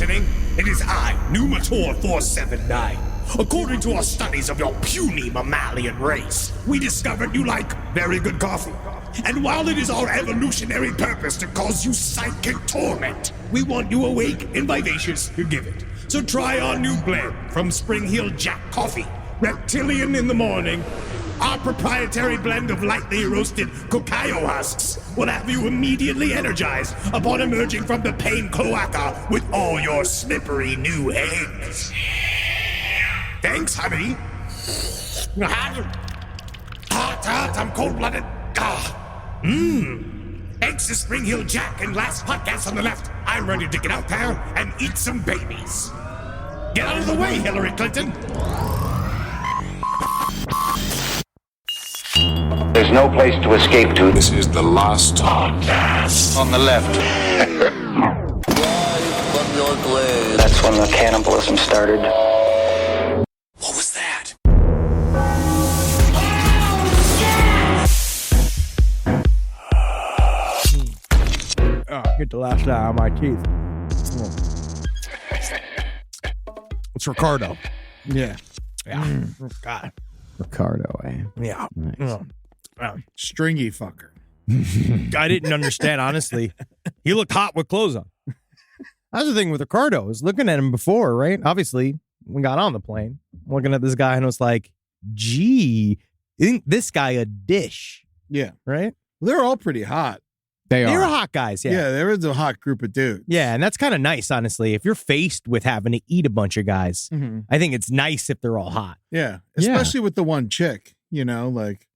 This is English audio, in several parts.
listening? It is I, Numator 479. According to our studies of your puny mammalian race, we discovered you like very good coffee. And while it is our evolutionary purpose to cause you psychic torment, we want you awake and vivacious to give it. So try our new blend from Spring Hill Jack Coffee, Reptilian in the morning. Our proprietary blend of lightly roasted cacao husks will have you immediately energized upon emerging from the pain cloaca with all your slippery new eggs. Thanks, honey. Hot, I'm cold-blooded. Thanks to Spring Hill Jack and last podcast on the left, I'm ready to get out there and eat some babies. Get out of the way, Hillary Clinton. There's no place to escape to. This is the last podcast. On the left. That's when the cannibalism started. What was that? Oh, get the last eye on my teeth. It's Ricardo. Yeah. Yeah. God. Ricardo, eh? Yeah. Nice. Stringy fucker. I didn't understand, honestly. He looked hot with clothes on. That's the thing with Ricardo. I was looking at him before, right? Obviously, we got on the plane. I'm looking at this guy and I was like, gee, isn't this guy a dish? Yeah. Right? They're all pretty hot. They're hot guys, yeah. Yeah, there is a hot group of dudes. Yeah, and that's kind of nice, honestly. If you're faced with having to eat a bunch of guys, I think it's nice if they're all hot. Yeah. Especially with the one chick, you know, like.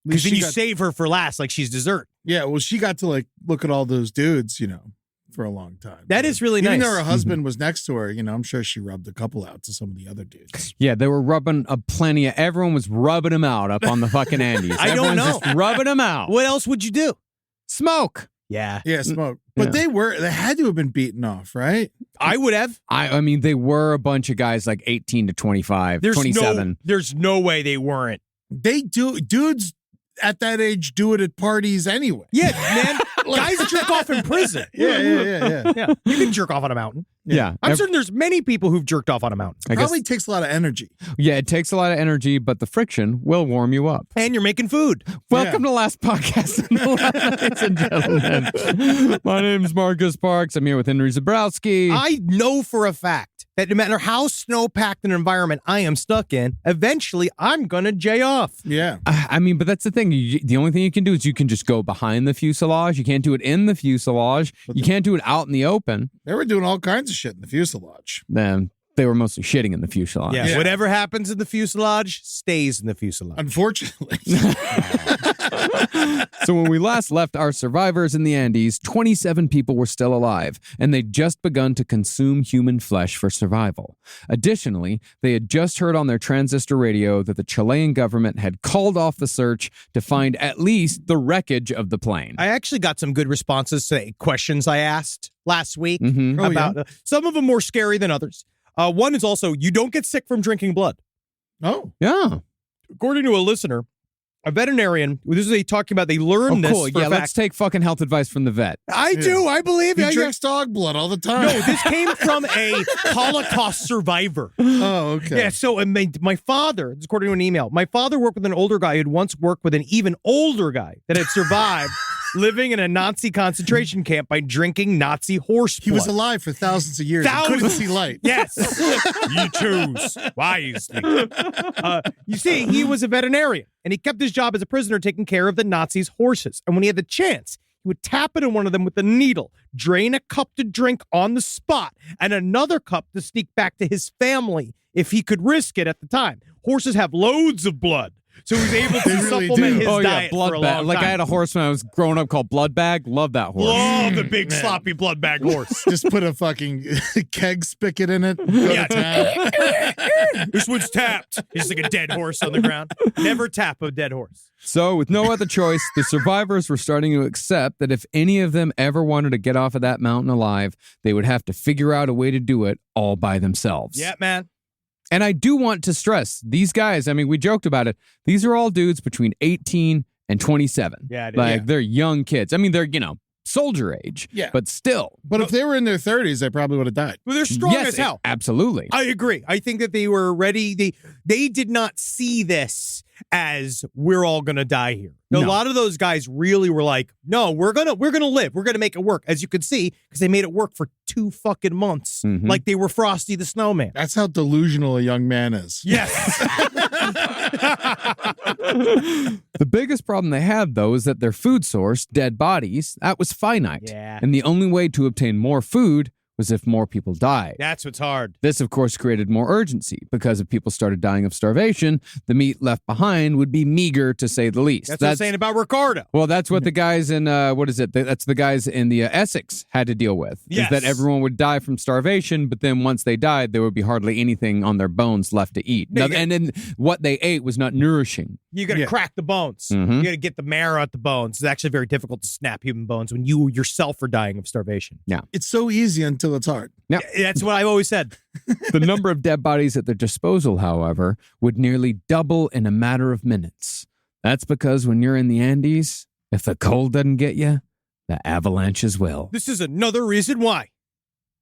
Because then you save her for last, like she's dessert. Yeah, well, she got to like look at all those dudes, you know, for a long time. That is really nice. Even though her husband was next to her, you know, I'm sure she rubbed a couple out to some of the other dudes. Yeah, they were rubbing everyone was rubbing them out up on the fucking Andes. I don't know. Just rubbing them out. What else would you do? Smoke. Yeah. Yeah, smoke. But they had to have been beaten off, right? I would have. I mean, they were a bunch of guys like 18 to 25, 27. There's no way they weren't. They do. Dudes at that age do it at parties anyway. Yeah, man. Guys jerk off in prison. Yeah. Yeah. You can jerk off on a mountain. Yeah. I'm certain there's many people who've jerked off on a mountain. Probably takes a lot of energy. Yeah, it takes a lot of energy, but the friction will warm you up. And you're making food. Welcome to the last podcast, ladies and gentlemen. My name's Marcus Parks. I'm here with Henry Zabrowski. I know for a fact that no matter how snow-packed an environment I am stuck in, eventually I'm going to jay off. Yeah. I mean, but that's the thing. The only thing you can do is you can just go behind the fuselage. You can't do it in the fuselage. You can't do it out in the open. They were doing all kinds of shit in the fuselage. Then they were mostly shitting in the fuselage. Yeah. Whatever happens in the fuselage stays in the fuselage. Unfortunately. So when we last left our survivors in the Andes, 27 people were still alive, and they'd just begun to consume human flesh for survival. Additionally, they had just heard on their transistor radio that the Chilean government had called off the search to find at least the wreckage of the plane. I actually got some good responses to questions I asked last week Oh, about some of them more scary than others. One is also, you don't get sick from drinking blood. Oh. Yeah. According to a listener, a veterinarian, this is talking about, they learned this. Cool. For Yeah, a let's fact. take fucking health advice from the vet. I do. I believe He it. drinks dog blood all the time. No, this came from a Holocaust survivor. Oh, okay. Yeah, so my father, this is according to an email, my father worked with an older guy who'd once worked with an even older guy that had survived living in a Nazi concentration camp by drinking Nazi horse blood. He was alive for thousands of years. He couldn't see light. Yes. You choose wisely. You see, he was a veterinarian, and he kept his job as a prisoner taking care of the Nazis' horses. And when he had the chance, he would tap into one of them with a needle, drain a cup to drink on the spot, and another cup to sneak back to his family if he could risk it at the time. Horses have loads of blood. So he was able to really supplement do. his diet blood for a bag. long Like time. I had a horse when I was growing up called Blood Bag. Love that horse. Love the big sloppy blood bag horse. Just put a fucking keg spigot in it. Go to town. This one's tapped. It's like a dead horse on the ground. Never tap a dead horse. So with no other choice, the survivors were starting to accept that if any of them ever wanted to get off of that mountain alive, they would have to figure out a way to do it all by themselves. Yeah, man. And I do want to stress, these guys, I mean, we joked about it. These are all dudes between 18 and 27. Yeah, Like, they're young kids. I mean, they're, soldier age. Yeah. But still. But if they were in their 30s, they probably would have died. Well, they're strong Yes, as hell. absolutely. I agree. I think that they were ready. They did not see this as we're all gonna die here. A No. lot of those guys really were like, no, we're gonna live. We're gonna make it work. As you could see, because they made it work for 2 fucking months, Mhm. like they were Frosty the Snowman. That's how delusional a young man is. Yes. The biggest problem they had, though, is that their food source, dead bodies, that was finite. Yeah. And the only way to obtain more food was if more people died. That's what's hard. This, of course, created more urgency because if people started dying of starvation, the meat left behind would be meager, to say the least. That's what I'm saying about Ricardo. Well, that's what the guys in, that's the guys in the Essex had to deal with. Yes. Is that everyone would die from starvation, but then once they died, there would be hardly anything on their bones left to eat. No, And then what they ate was not nourishing. You gotta crack the bones. Mhm. You gotta get the marrow out the bones. It's actually very difficult to snap human bones when you yourself are dying of starvation. It's so easy until it's hard. Yeah. That's what I've always said. The number of dead bodies at their disposal, however, would nearly double in a matter of minutes. That's because when you're in the Andes, if the cold doesn't get you, the avalanches will. This is another reason why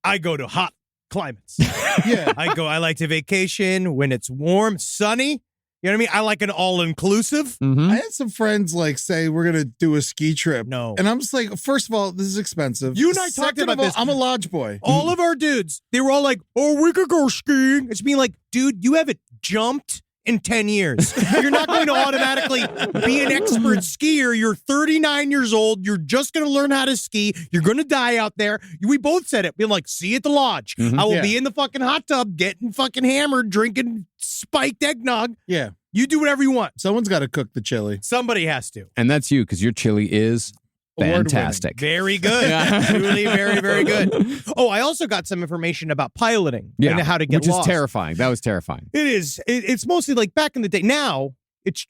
I go to hot climates. Yeah. I like to vacation when it's warm, sunny. You know what I mean? I like an all-inclusive. Mhm. I had some friends like say we're gonna do a ski trip. No. And I'm just like, first of all, this is expensive. You and I talked Second about of all, this. I'm a lodge boy. All of our dudes, they were all like, oh, we could go skiing. It's being like, dude, you haven't jumped in 10 years. You're not going to automatically be an expert skier. You're 39 years old. You're just going to learn how to ski. You're going to die out there. We both said it. We're like, see you at the lodge. Mhm. I will Yeah. be in the fucking hot tub, getting fucking hammered, drinking spiked eggnog. Yeah. You do whatever you want. Someone's got to cook the chili. Somebody has to. And that's you, because your chili is Award-winning. fantastic. Very good. Truly very, very good. Oh, I also got some information about piloting and how to get which lost. is terrifying. That was terrifying. It is. It's mostly like back in the day. Now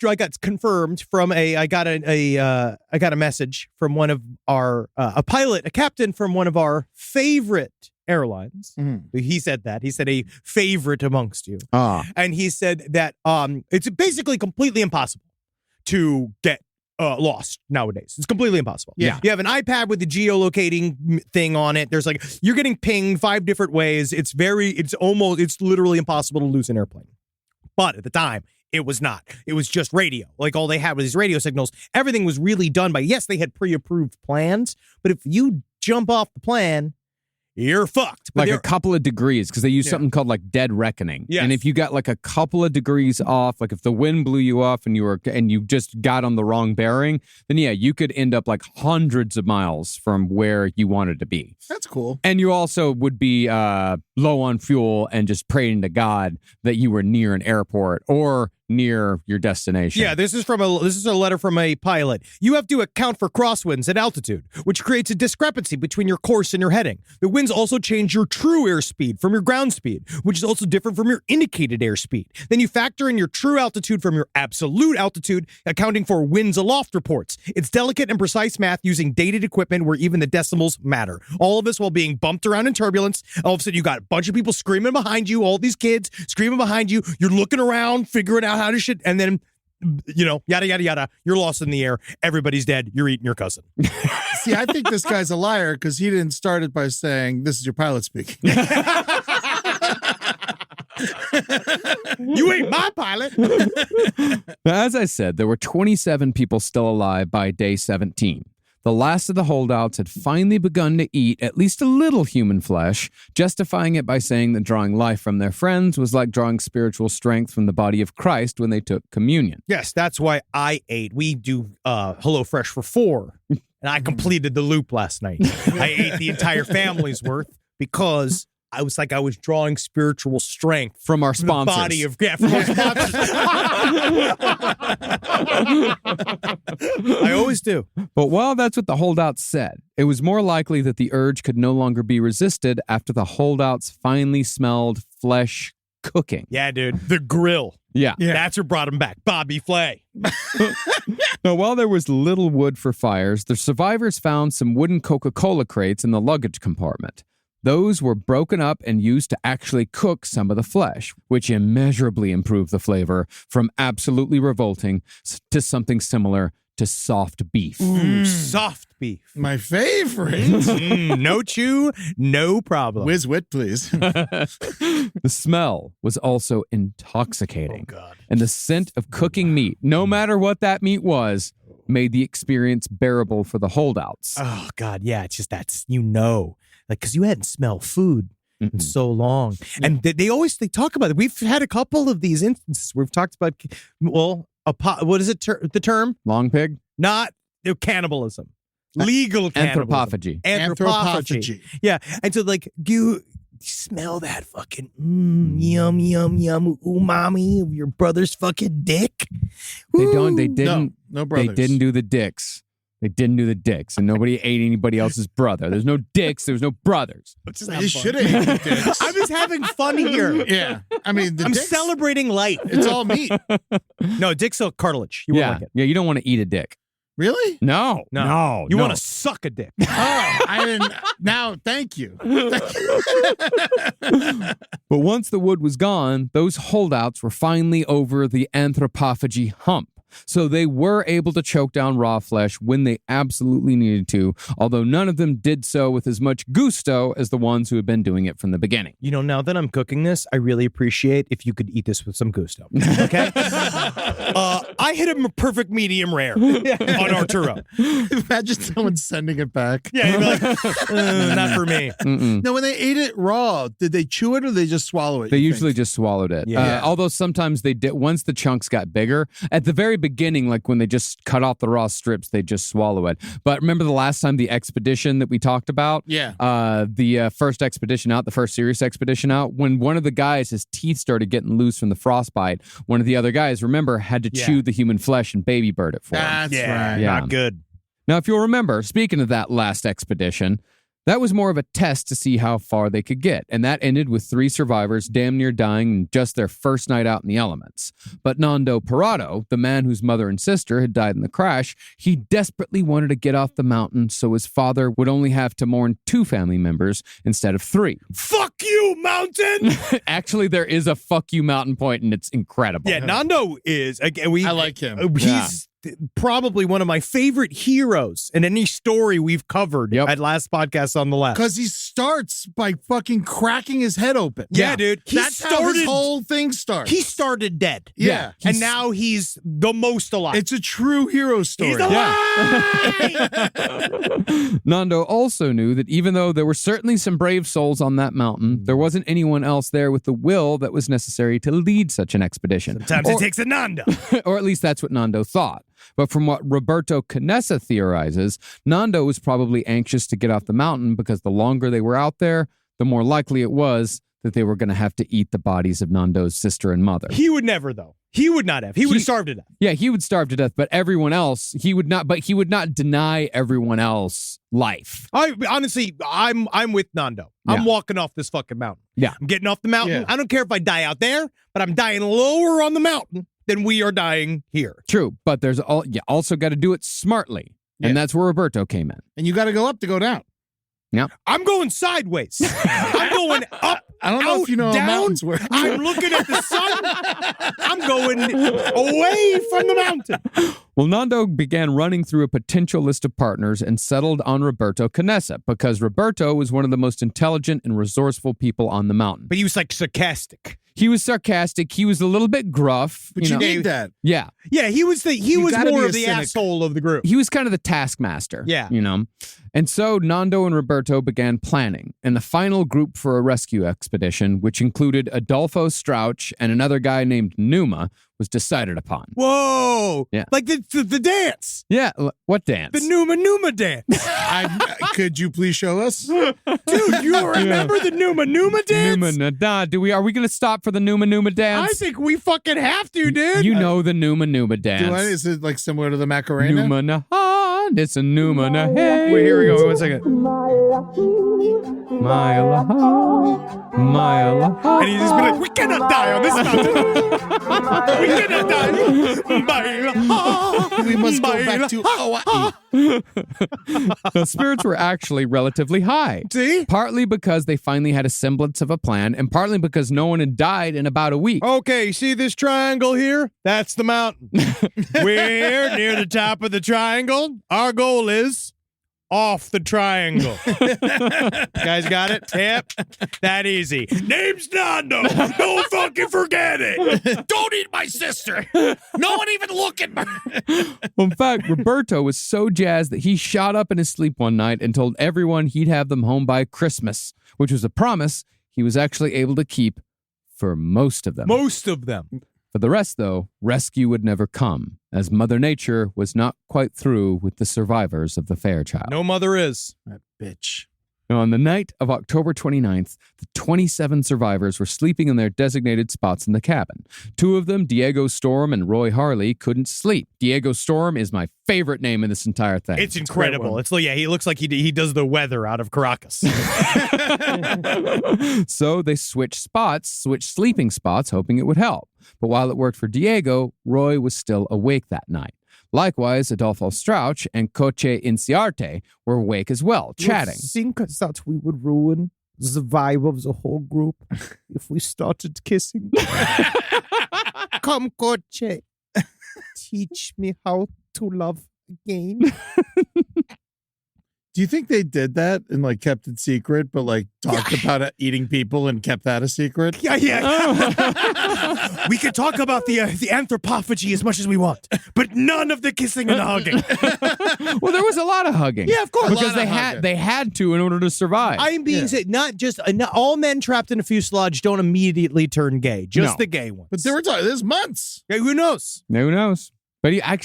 I got confirmed from I got a message from one of our a captain from one of our favorite airlines. Mhm. He said that. He said a favorite amongst you, Ah, and he said that it's basically completely impossible to get lost nowadays. It's completely impossible. Yeah. You have an iPad with the geolocating thing on it. There's like, you're getting pinged 5 different ways. It's literally impossible to lose an airplane. But at the time, it was not. It was just radio. Like all they had was these radio signals. Everything was really done by, yes, they had pre-approved plans, but if you jump off the plan, you're fucked. But like they're- a couple of degrees, because they use something called like dead reckoning. Yes. And if you got like a couple of degrees off, like if the wind blew you off and you just got on the wrong bearing, then yeah, you could end up like hundreds of miles from where you wanted to be. That's cool. And you also would be low on fuel and just praying to God that you were near an airport or near your destination. Yeah, this is a letter from a pilot. You have to account for crosswinds at altitude, which creates a discrepancy between your course and your heading. The winds also change your true airspeed from your ground speed, which is also different from your indicated airspeed. Then you factor in your true altitude from your absolute altitude, accounting for winds aloft reports. It's delicate and precise math using dated equipment where even the decimals matter. All of this while being bumped around in turbulence. All of a sudden, you got a bunch of people screaming behind you, all these kids screaming behind you. You're looking around, figuring out how to shit, and then, yada, yada, yada. You're lost in the air. Everybody's dead. You're eating your cousin. See, I think this guy's a liar because he didn't start it by saying, this is your pilot speaking. You ain't my pilot. Now, as I said, there were 27 people still alive by day 17. The last of the holdouts had finally begun to eat at least a little human flesh, justifying it by saying that drawing life from their friends was like drawing spiritual strength from the body of Christ when they took communion. Yes, that's why I ate. We do HelloFresh for 4, and I completed the loop last night. I ate the entire family's worth because I was drawing spiritual strength From our from the sponsors. body of from our sponsors. I always do. But while that's what the holdouts said, it was more likely that the urge could no longer be resisted after the holdouts finally smelled flesh cooking. Yeah, dude. The grill. Yeah. That's what brought him back. Bobby Flay. Now, while there was little wood for fires, the survivors found some wooden Coca-Cola crates in the luggage compartment. Those were broken up and used to actually cook some of the flesh, which immeasurably improved the flavor from absolutely revolting to something similar to soft beef. Soft beef. My favorite. No chew, no problem. Whiz wit, please. The smell was also intoxicating. Oh, God. And the scent of cooking meat, no matter what that meat was, made the experience bearable for the holdouts. Oh, God, yeah, it's just that's, like, because you hadn't smelled food in so long. And they always talk about it. We've had a couple of these instances where we've talked about, what is it, the term? Long pig? Not cannibalism. Legal cannibalism. Anthropophagy. Yeah. And so, like, you smell that fucking yum, yum, yum, umami of your brother's fucking dick. They didn't. No brothers. They didn't do the dicks. They didn't do the dicks, and nobody ate anybody else's brother. There's no dicks. There was no brothers. You should have ate dicks. I was having fun here. Yeah. I mean, I'm dicks, celebrating life. it's all meat. No, dick's a cartilage. You won't like it. Yeah, you don't want to eat a dick. Really? No. You want to suck a dick. Oh, I didn't. Now, thank you. But once the wood was gone, those holdouts were finally over the anthropophagy hump. So they were able to choke down raw flesh when they absolutely needed to, although none of them did so with as much gusto as the ones who had been doing it from the beginning. Now that I'm cooking this, I really appreciate if you could eat this with some gusto. Okay? I hit a perfect medium rare on Arturo. Imagine someone sending it back. Yeah, you'd be like, not for me. No, when they ate it raw, did they chew it or they just swallow it? They usually just swallowed it. Yeah. Although sometimes they did, once the chunks got bigger, at the very beginning, like when they just cut off the raw strips, they just swallow it. But remember the last time, the expedition that we talked about? Yeah. The first expedition out, the first serious expedition out, when one of the guys, his teeth started getting loose from the frostbite, one of the other guys, remember, had to chew the human flesh and baby bird it for him. That's right. Yeah. Not good. Now, if you'll remember, speaking of that last expedition, that was more of a test to see how far they could get, and that ended with 3 survivors damn near dying in just their first night out in the elements. But Nando Parado, the man whose mother and sister had died in the crash, he desperately wanted to get off the mountain so his father would only have to mourn 2 family members instead of 3. Fuck you, mountain! Actually, there is a fuck you mountain point, and it's incredible. Yeah, Nando is, again, I like him. He's probably one of my favorite heroes in any story we've covered at last podcast on the left. Because he starts by fucking cracking his head open. Yeah, dude. That's how his whole thing starts. He started dead. Yeah. And now he's the most alive. It's a true hero story. He's alive! Nando also knew that even though there were certainly some brave souls on that mountain, there wasn't anyone else there with the will that was necessary to lead such an expedition. Sometimes it takes a Nando. Or at least that's what Nando thought. But from what Roberto Canessa theorizes, Nando was probably anxious to get off the mountain because the longer they were out there, the more likely it was that they were going to have to eat the bodies of Nando's sister and mother. He would never, though. He would not have. He would have starved to death. Yeah, he would starve to death, but everyone else, he would not deny everyone else life. Honestly, I'm with Nando. I'm walking off this fucking mountain. Yeah. I'm getting off the mountain. Yeah. I don't care if I die out there, but I'm dying lower on the mountain than we are dying here. True, but you also got to do it smartly. Yeah. And that's where Roberto came in. And you got to go up to go down. Yeah. I'm going sideways. I'm going up. I don't know if you know how down. mountains work. I'm looking at the sun. I'm going away from the mountain. Well, Nando began running through a potential list of partners and settled on Roberto Canessa because Roberto was one of the most intelligent and resourceful people on the mountain. But he was like sarcastic. He was sarcastic. He was a little bit gruff. But you know. need that. Yeah. Yeah, he was gotta more be of a the cynic. asshole of the group. He was kind of the taskmaster. Yeah. You know? And so Nando and Roberto began planning, and the final group for a rescue expedition, which included Adolfo Strauch and another guy named Numa, was decided upon. Whoa! Yeah. Like the dance. Yeah. What dance? The Numa dance. Could you please show us? Dude, you remember the Numa dance? Are we going to stop for the Numa dance? I think we fucking have to, dude. You know the Numa dance. Is it like similar to the Macarena? Numa, it's a Numa. Wait, here we go. 1 second. Mile high, mile high. And he'd just be like, we cannot die on this mountain. We cannot die. We must go back to Hawaii. The spirits were actually relatively high. See? Partly because they finally had a semblance of a plan, and partly because no one had died in about a week. Okay, see this triangle here? That's the mountain. We're near the top of the triangle. Our goal is off the triangle. Guys got it? Yep. That easy. Name's Nando. Don't fucking forget it. Don't eat my sister. No one even look at me. In fact, Roberto was so jazzed that he shot up in his sleep one night and told everyone he'd have them home by Christmas, which was a promise he was actually able to keep for most of them. Most of them. For the rest, though, rescue would never come, as Mother Nature was not quite through with the survivors of the Fairchild. No mother is. That bitch. Now, on the night of October 29th, the 27 survivors were sleeping in their designated spots in the cabin. Two of them, Diego Storm and Roy Harley, couldn't sleep. Diego Storm is my favorite name in this entire thing. It's incredible. It's like, yeah, he looks like he does the weather out of Caracas. So they switched sleeping spots, hoping it would help. But while it worked for Diego, Roy was still awake that night. Likewise, Adolfo Strauch and Coche Inciarte were awake as well, chatting. Think that we would ruin the vibe of the whole group if we started kissing. Come, Coche. Teach me how to love again. Do you think they did that and like kept it secret, but like talked about it, eating people and kept that a secret? Yeah. We could talk about the anthropophagy as much as we want, but none of the kissing and hugging. Well, there was a lot of hugging. Yeah, of course. Because they had to in order to survive. I'm being said, not all men trapped in a fuselage don't immediately turn gay. Just the gay ones. But they were talking. There's months. Yeah, who knows? Who knows? But I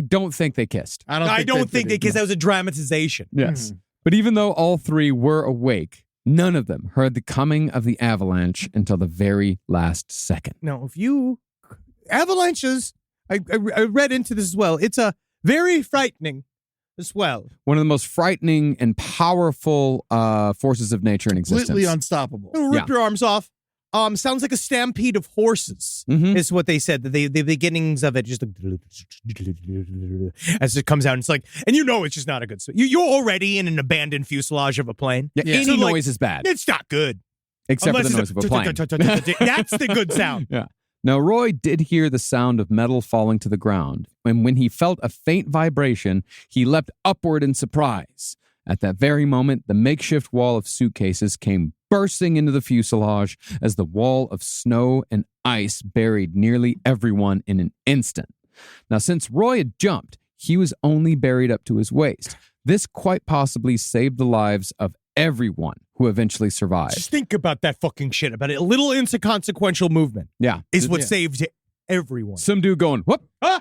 don't think they kissed. I don't think they kissed. That was a dramatization. Yes. But even though all three were awake, none of them heard the coming of the avalanche until the very last second. Now, avalanches, I read into this as well. It's a very frightening as well. One of the most frightening and powerful forces of nature in existence. Completely unstoppable. Rip your arms off. Sounds like a stampede of horses, is what they said. The beginnings of it just as it comes out. It's like, and it's just not a good. You're already in an abandoned fuselage of a plane. Yeah, any So, noise is bad. It's not good. Except Unless for the noise of a plane. That's the good sound. Yeah. Now, Roy did hear the sound of metal falling to the ground, and when he felt a faint vibration, he leapt upward in surprise. At that very moment, the makeshift wall of suitcases came bursting into the fuselage as the wall of snow and ice buried nearly everyone in an instant. Now, since Roy had jumped, he was only buried up to his waist. This quite possibly saved the lives of everyone who eventually survived. Just think about that fucking shit. About it. A little inconsequential movement. Yeah. Is what saved everyone. Some dude going, whoop! Ah!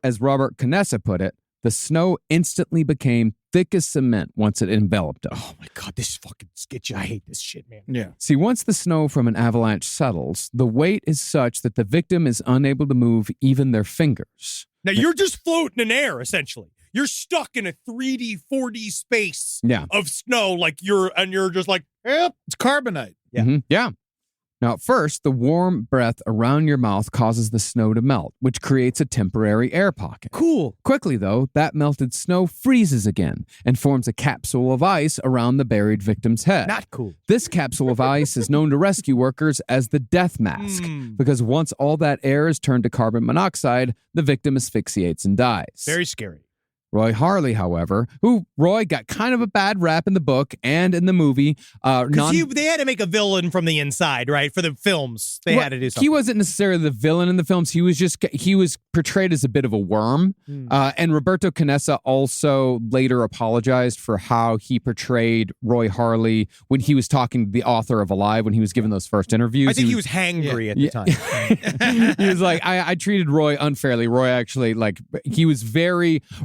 As Robert Canessa put it, the snow instantly became thick as cement once it enveloped him. Oh my God, this fucking sketchy. I hate this shit, man. Yeah. See, once the snow from an avalanche settles, the weight is such that the victim is unable to move even their fingers. Now, you're just floating in air, essentially. You're stuck in a 3D, 4D space of snow, you're just like, yep, it's carbonite. Yeah. Mm-hmm. Yeah. Now, at first, the warm breath around your mouth causes the snow to melt, which creates a temporary air pocket. Cool. Quickly, though, that melted snow freezes again and forms a capsule of ice around the buried victim's head. Not cool. This capsule of ice is known to rescue workers as the death mask, because once all that air is turned to carbon monoxide, the victim asphyxiates and dies. Very scary. Roy Harley, however, who Roy got kind of a bad rap in the book and in the movie. Because they had to make a villain from the inside, right? For the films, they had to do something. He wasn't necessarily the villain in the films. He was portrayed as a bit of a worm. And Roberto Canessa also later apologized for how he portrayed Roy Harley when he was talking to the author of Alive when he was given those first interviews. I think he was hangry at the time. He was like, I treated Roy unfairly. Roy actually,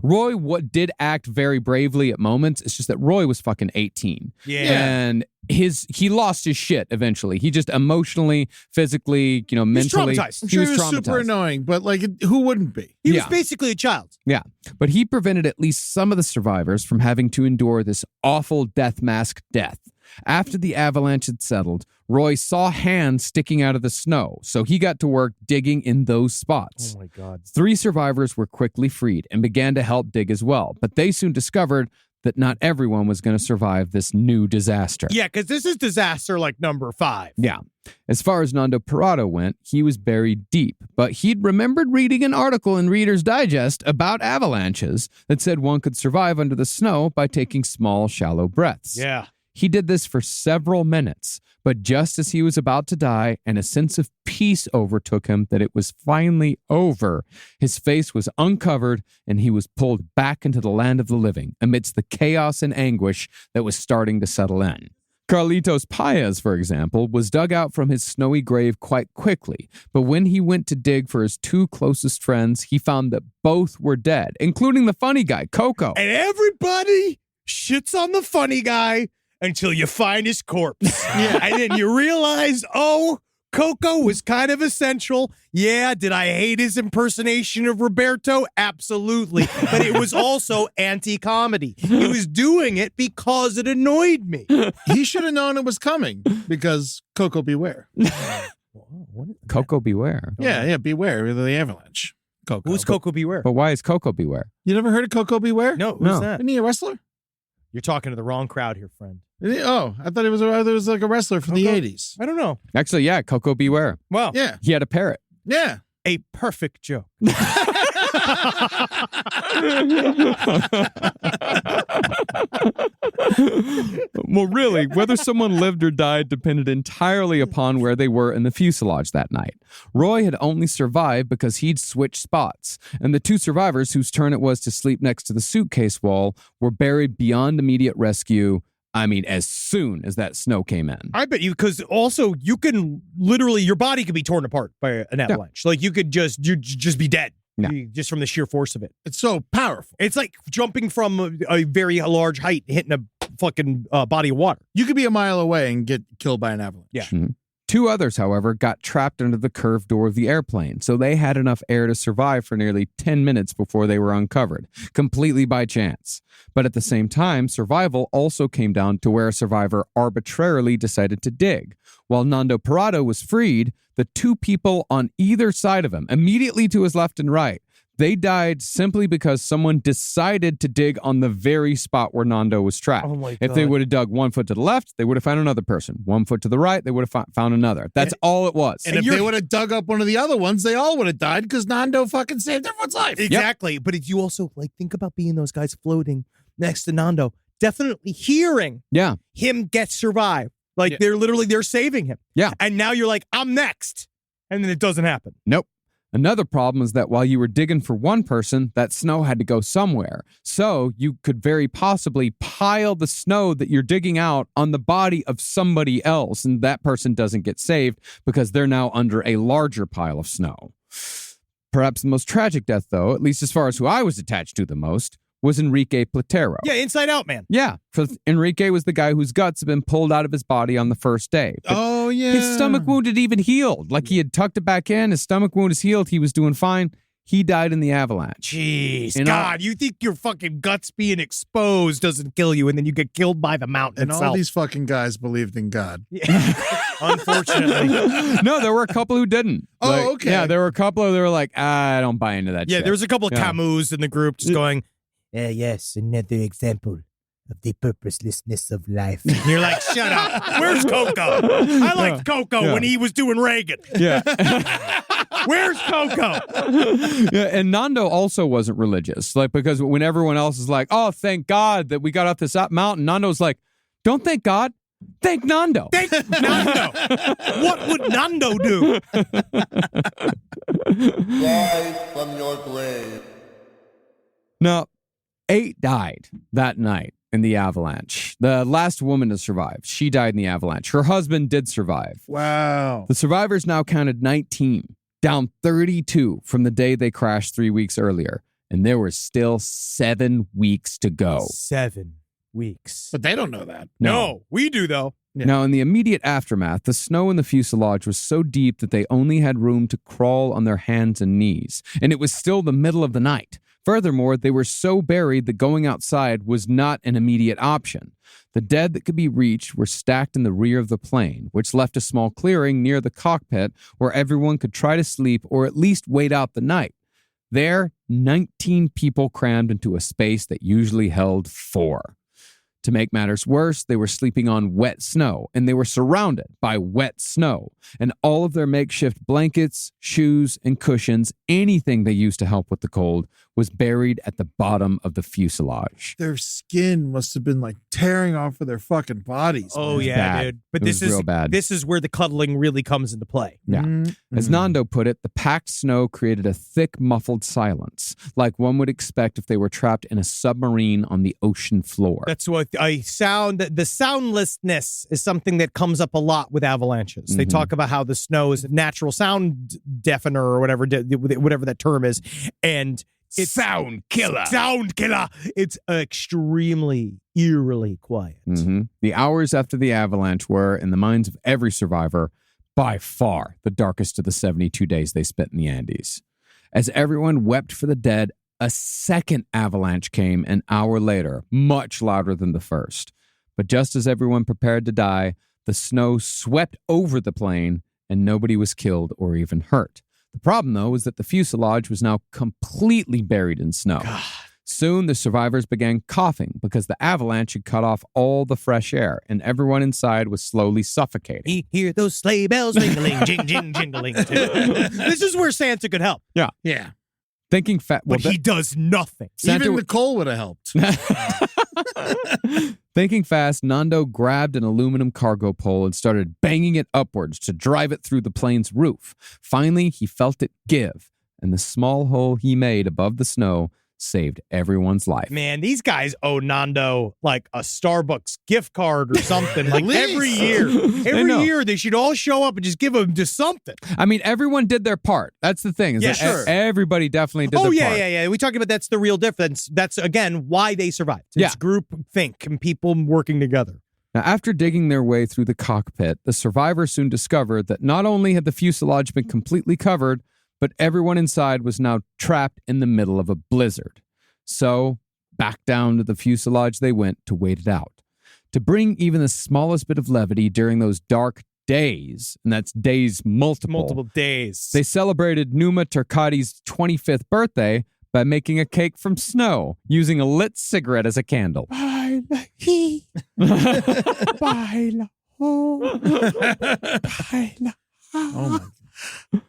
Roy Roy did act very bravely at moments. It's just that Roy was fucking 18. Yeah. And he lost his shit eventually. He just emotionally, physically, mentally. traumatized. I'm sure he was it was super traumatized. annoying, but like, who wouldn't be? He was Yeah. basically a child. Yeah. But he prevented at least some of the survivors from having to endure this awful death mask death. After the avalanche had settled, Roy saw hands sticking out of the snow, so he got to work digging in those spots. Oh my God. 3 survivors were quickly freed and began to help dig as well, but they soon discovered that not everyone was going to survive this new disaster. Yeah, because this is disaster like number 5. Yeah. As far as Nando Parado went, he was buried deep, but he'd remembered reading an article in Reader's Digest about avalanches that said one could survive under the snow by taking small, shallow breaths. Yeah. He did this for several minutes, but just as he was about to die and a sense of peace overtook him that it was finally over, his face was uncovered and he was pulled back into the land of the living amidst the chaos and anguish that was starting to settle in. Carlitos Paez, for example, was dug out from his snowy grave quite quickly, but when he went to dig for his 2 closest friends, he found that both were dead, including the funny guy, Coco. And everybody shits on the funny guy until you find his corpse. Yeah. And then you realize, oh, Coco was kind of essential. Yeah, did I hate his impersonation of Roberto? Absolutely. But it was also anti-comedy. He was doing it because it annoyed me. He should have known it was coming because Coco beware. Coco beware. Yeah, beware of the avalanche. Coco. Who's Coco Beware? But why is Coco beware? You never heard of Coco Beware? No, who's No. that? Isn't he a wrestler? You're talking to the wrong crowd here, friend. Oh, I thought it was like a wrestler from the Coco? 80s. I don't know. Actually, yeah, Coco beware. Well, Yeah, He had a parrot. yeah. a perfect joke. Well, really, whether someone lived or died depended entirely upon where they were in the fuselage that night. Roy had only survived because he'd switched spots, and the 2 survivors whose turn it was to sleep next to the suitcase wall were buried beyond immediate rescue. I mean, as soon as that snow came in. I bet you, because also you can literally, your body could be torn apart by an avalanche. Like you just be dead. Yeah. Just from the sheer force of it. It's so powerful. It's like jumping from a very large height, hitting a fucking body of water. You could be a mile away and get killed by an avalanche. Yeah. Mhm. 2 others, however, got trapped under the curved door of the airplane, so they had enough air to survive for nearly 10 minutes before they were uncovered, completely by chance. But at the same time, survival also came down to where a survivor arbitrarily decided to dig. While Nando Parado was freed, the 2 people on either side of him, immediately to his left and right, they died simply because someone decided to dig on the very spot where Nando was trapped. Oh my If they God. would have dug 1 foot to the left, they would have found another person. 1 foot to the right, they would have found another. That's all it was. And if they would have dug up one of the other ones, they all would have died because Nando fucking saved everyone's life. Exactly. But if you also think about being those guys floating next to Nando, definitely hearing Yeah. him get survived. Like Yeah. they're saving him. Yeah. And now you're like, I'm next. And then it doesn't happen. Nope. Another problem is that while you were digging for one person, that snow had to go somewhere. So you could very possibly pile the snow that you're digging out on the body of somebody else, and that person doesn't get saved because they're now under a larger pile of snow. Perhaps the most tragic death, though, at least as far as who I was attached to the most, was Enrique Platero. Yeah, Inside Out, man. Yeah, because Enrique was the guy whose guts had been pulled out of his body on the first day. But Oh, yeah. his stomach wound had even healed. Like he had tucked it back in. His stomach wound is healed. He was doing fine. He died in the avalanche. Jeez, And God, you think your fucking guts being exposed doesn't kill you, and then you get killed by the mountain And itself. all these fucking guys believed in God. Unfortunately. No, there were a couple who didn't. Oh, Like, okay. Yeah, there were a couple who were like, I don't buy into that Yeah, shit. there was a couple of Yeah. Camus in the group just going, Yes, another example of the purposelessness of life. and you're like, shut up. Where's Coco? I liked Coco Yeah. when he was doing Reagan. Yeah. Where's Coco? Yeah, and Nando also wasn't religious. Like, because when everyone else is like, oh, thank God that we got off this mountain, Nando's like, don't thank God. Thank Nando. Thank Nando. What would Nando do? Rise from your grave. Now, 8 died that night in the avalanche. The last woman to survive, she died in the avalanche. Her husband did survive. Wow. The survivors now counted 19, down 32 from the day they crashed 3 weeks earlier. and there were still 7 weeks to go. 7 weeks. But they don't know that. No, we do, though. Yeah. Now, in the immediate aftermath, the snow in the fuselage was so deep that they only had room to crawl on their hands and knees, and it was still the middle of the night. Furthermore, they were so buried that going outside was not an immediate option. The dead that could be reached were stacked in the rear of the plane, which left a small clearing near the cockpit where everyone could try to sleep or at least wait out the night. There, 19 people crammed into a space that usually held 4. To make matters worse, they were sleeping on wet snow, and they were surrounded by wet snow. And all of their makeshift blankets, shoes, and cushions, anything they used to help with the cold, was buried at the bottom of the fuselage. Their skin must have been like tearing off of their fucking bodies. Oh, man. yeah, bad. dude. But It this was is real bad. This is where the cuddling really comes into play. Yeah. Mm-hmm. As Nando put it, the packed snow created a thick, muffled silence, like one would expect if they were trapped in a submarine on the ocean floor. That's what the soundlessness is something that comes up a lot with avalanches. They talk about how the snow is a natural sound deafener or whatever that term is. And it's sound killer. Sound killer. It's extremely eerily quiet. The hours after the avalanche were, in the minds of every survivor, by far the darkest of the 72 days they spent in the Andes. As everyone wept for the dead, a second avalanche came an hour later, much louder than the first. But just as everyone prepared to die, the snow swept over the plane and nobody was killed or even hurt. The problem, though, was that the fuselage was now completely buried in snow. God. Soon, the survivors began coughing because the avalanche had cut off all the fresh air, and everyone inside was slowly suffocating. Hear those sleigh bells ringling, jing, jing, jingling. This is where Santa could help. Yeah. Yeah. Thinking But he does nothing. Even Nicole would have helped. Thinking fast, Nando grabbed an aluminum cargo pole and started banging it upwards to drive it through the plane's roof. Finally, he felt it give, and the small hole he made above the snow saved everyone's life. Man, these guys owe Nando like a Starbucks gift card or something. Like every year. Every year they should all show up and just give him just something. I mean, everyone did their part. That's the thing. Is Yeah, that sure. Everybody definitely did their part. Yeah. We talked about that's the real difference. That's, again, why they survived. It's Yeah. group think and people working together. Now, after digging their way through the cockpit, the survivors soon discovered that not only had the fuselage been completely covered, but everyone inside was now trapped in the middle of a blizzard. So, back down to the fuselage they went to wait it out. To bring even the smallest bit of levity during those dark days, and that's days multiple days. they celebrated Numa Turcati's 25th birthday by making a cake from snow, using a lit cigarette as a candle. Oh my God.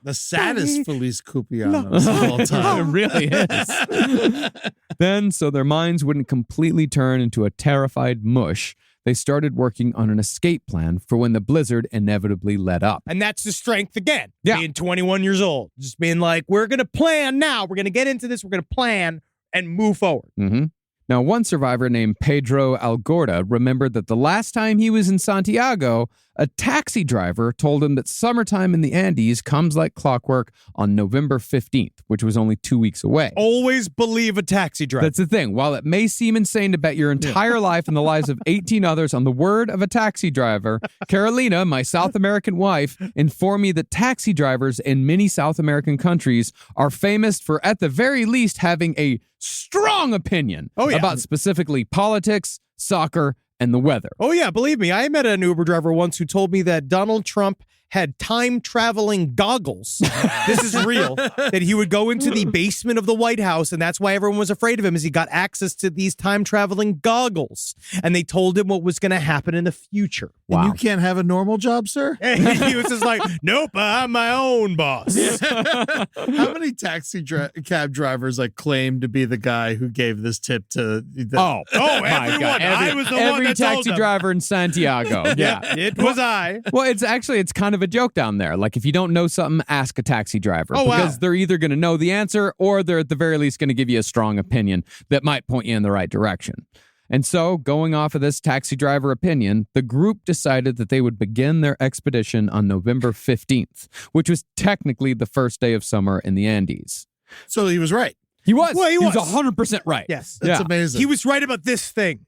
The saddest Feliz Cumpleaños of all time. It really is. Then, so their minds wouldn't completely turn into a terrified mush, they started working on an escape plan for when the blizzard inevitably let up. And that's the strength again. Yeah. Being 21 years old. Just being like, we're going to plan now. We're going to get into this. We're going to plan and move forward. Mm-hmm. Now, one survivor named Pedro Algorta remembered that the last time he was in Santiago, a taxi driver told him that summertime in the Andes comes like clockwork on November 15th, which was only 2 weeks away. Always believe a taxi driver. That's the thing. While it may seem insane to bet your entire life and the lives of 18 others on the word of a taxi driver, Carolina, my South American wife, informed me that taxi drivers in many South American countries are famous for, at the very least, having a strong opinion about specifically politics, soccer, and the weather. Oh, yeah. Believe me, I met an Uber driver once who told me that Donald Trump had time-traveling goggles. This is real. That he would go into the basement of the White House, and that's why everyone was afraid of him, is he got access to these time-traveling goggles. And they told him what was going to happen in the future. And you can't have a normal job, sir? He was just like, nope, I'm my own boss. How many taxi cab drivers like claim to be the guy who gave this tip to the my everyone. God. I was the one Every that told taxi them. driver in Santiago. Yeah. It was I. Well, it's kind of a joke down there. Like, if you don't know something, ask a taxi driver. Oh, wow. Because they're either going to know the answer or they're at the very least going to give you a strong opinion that might point you in the right direction. And so, going off of this taxi driver opinion, the group decided that they would begin their expedition on November 15th, which was technically the first day of summer in the Andes. So he was right. He was. Well, he was. 100% right. Yes. That's amazing. He was right about this thing.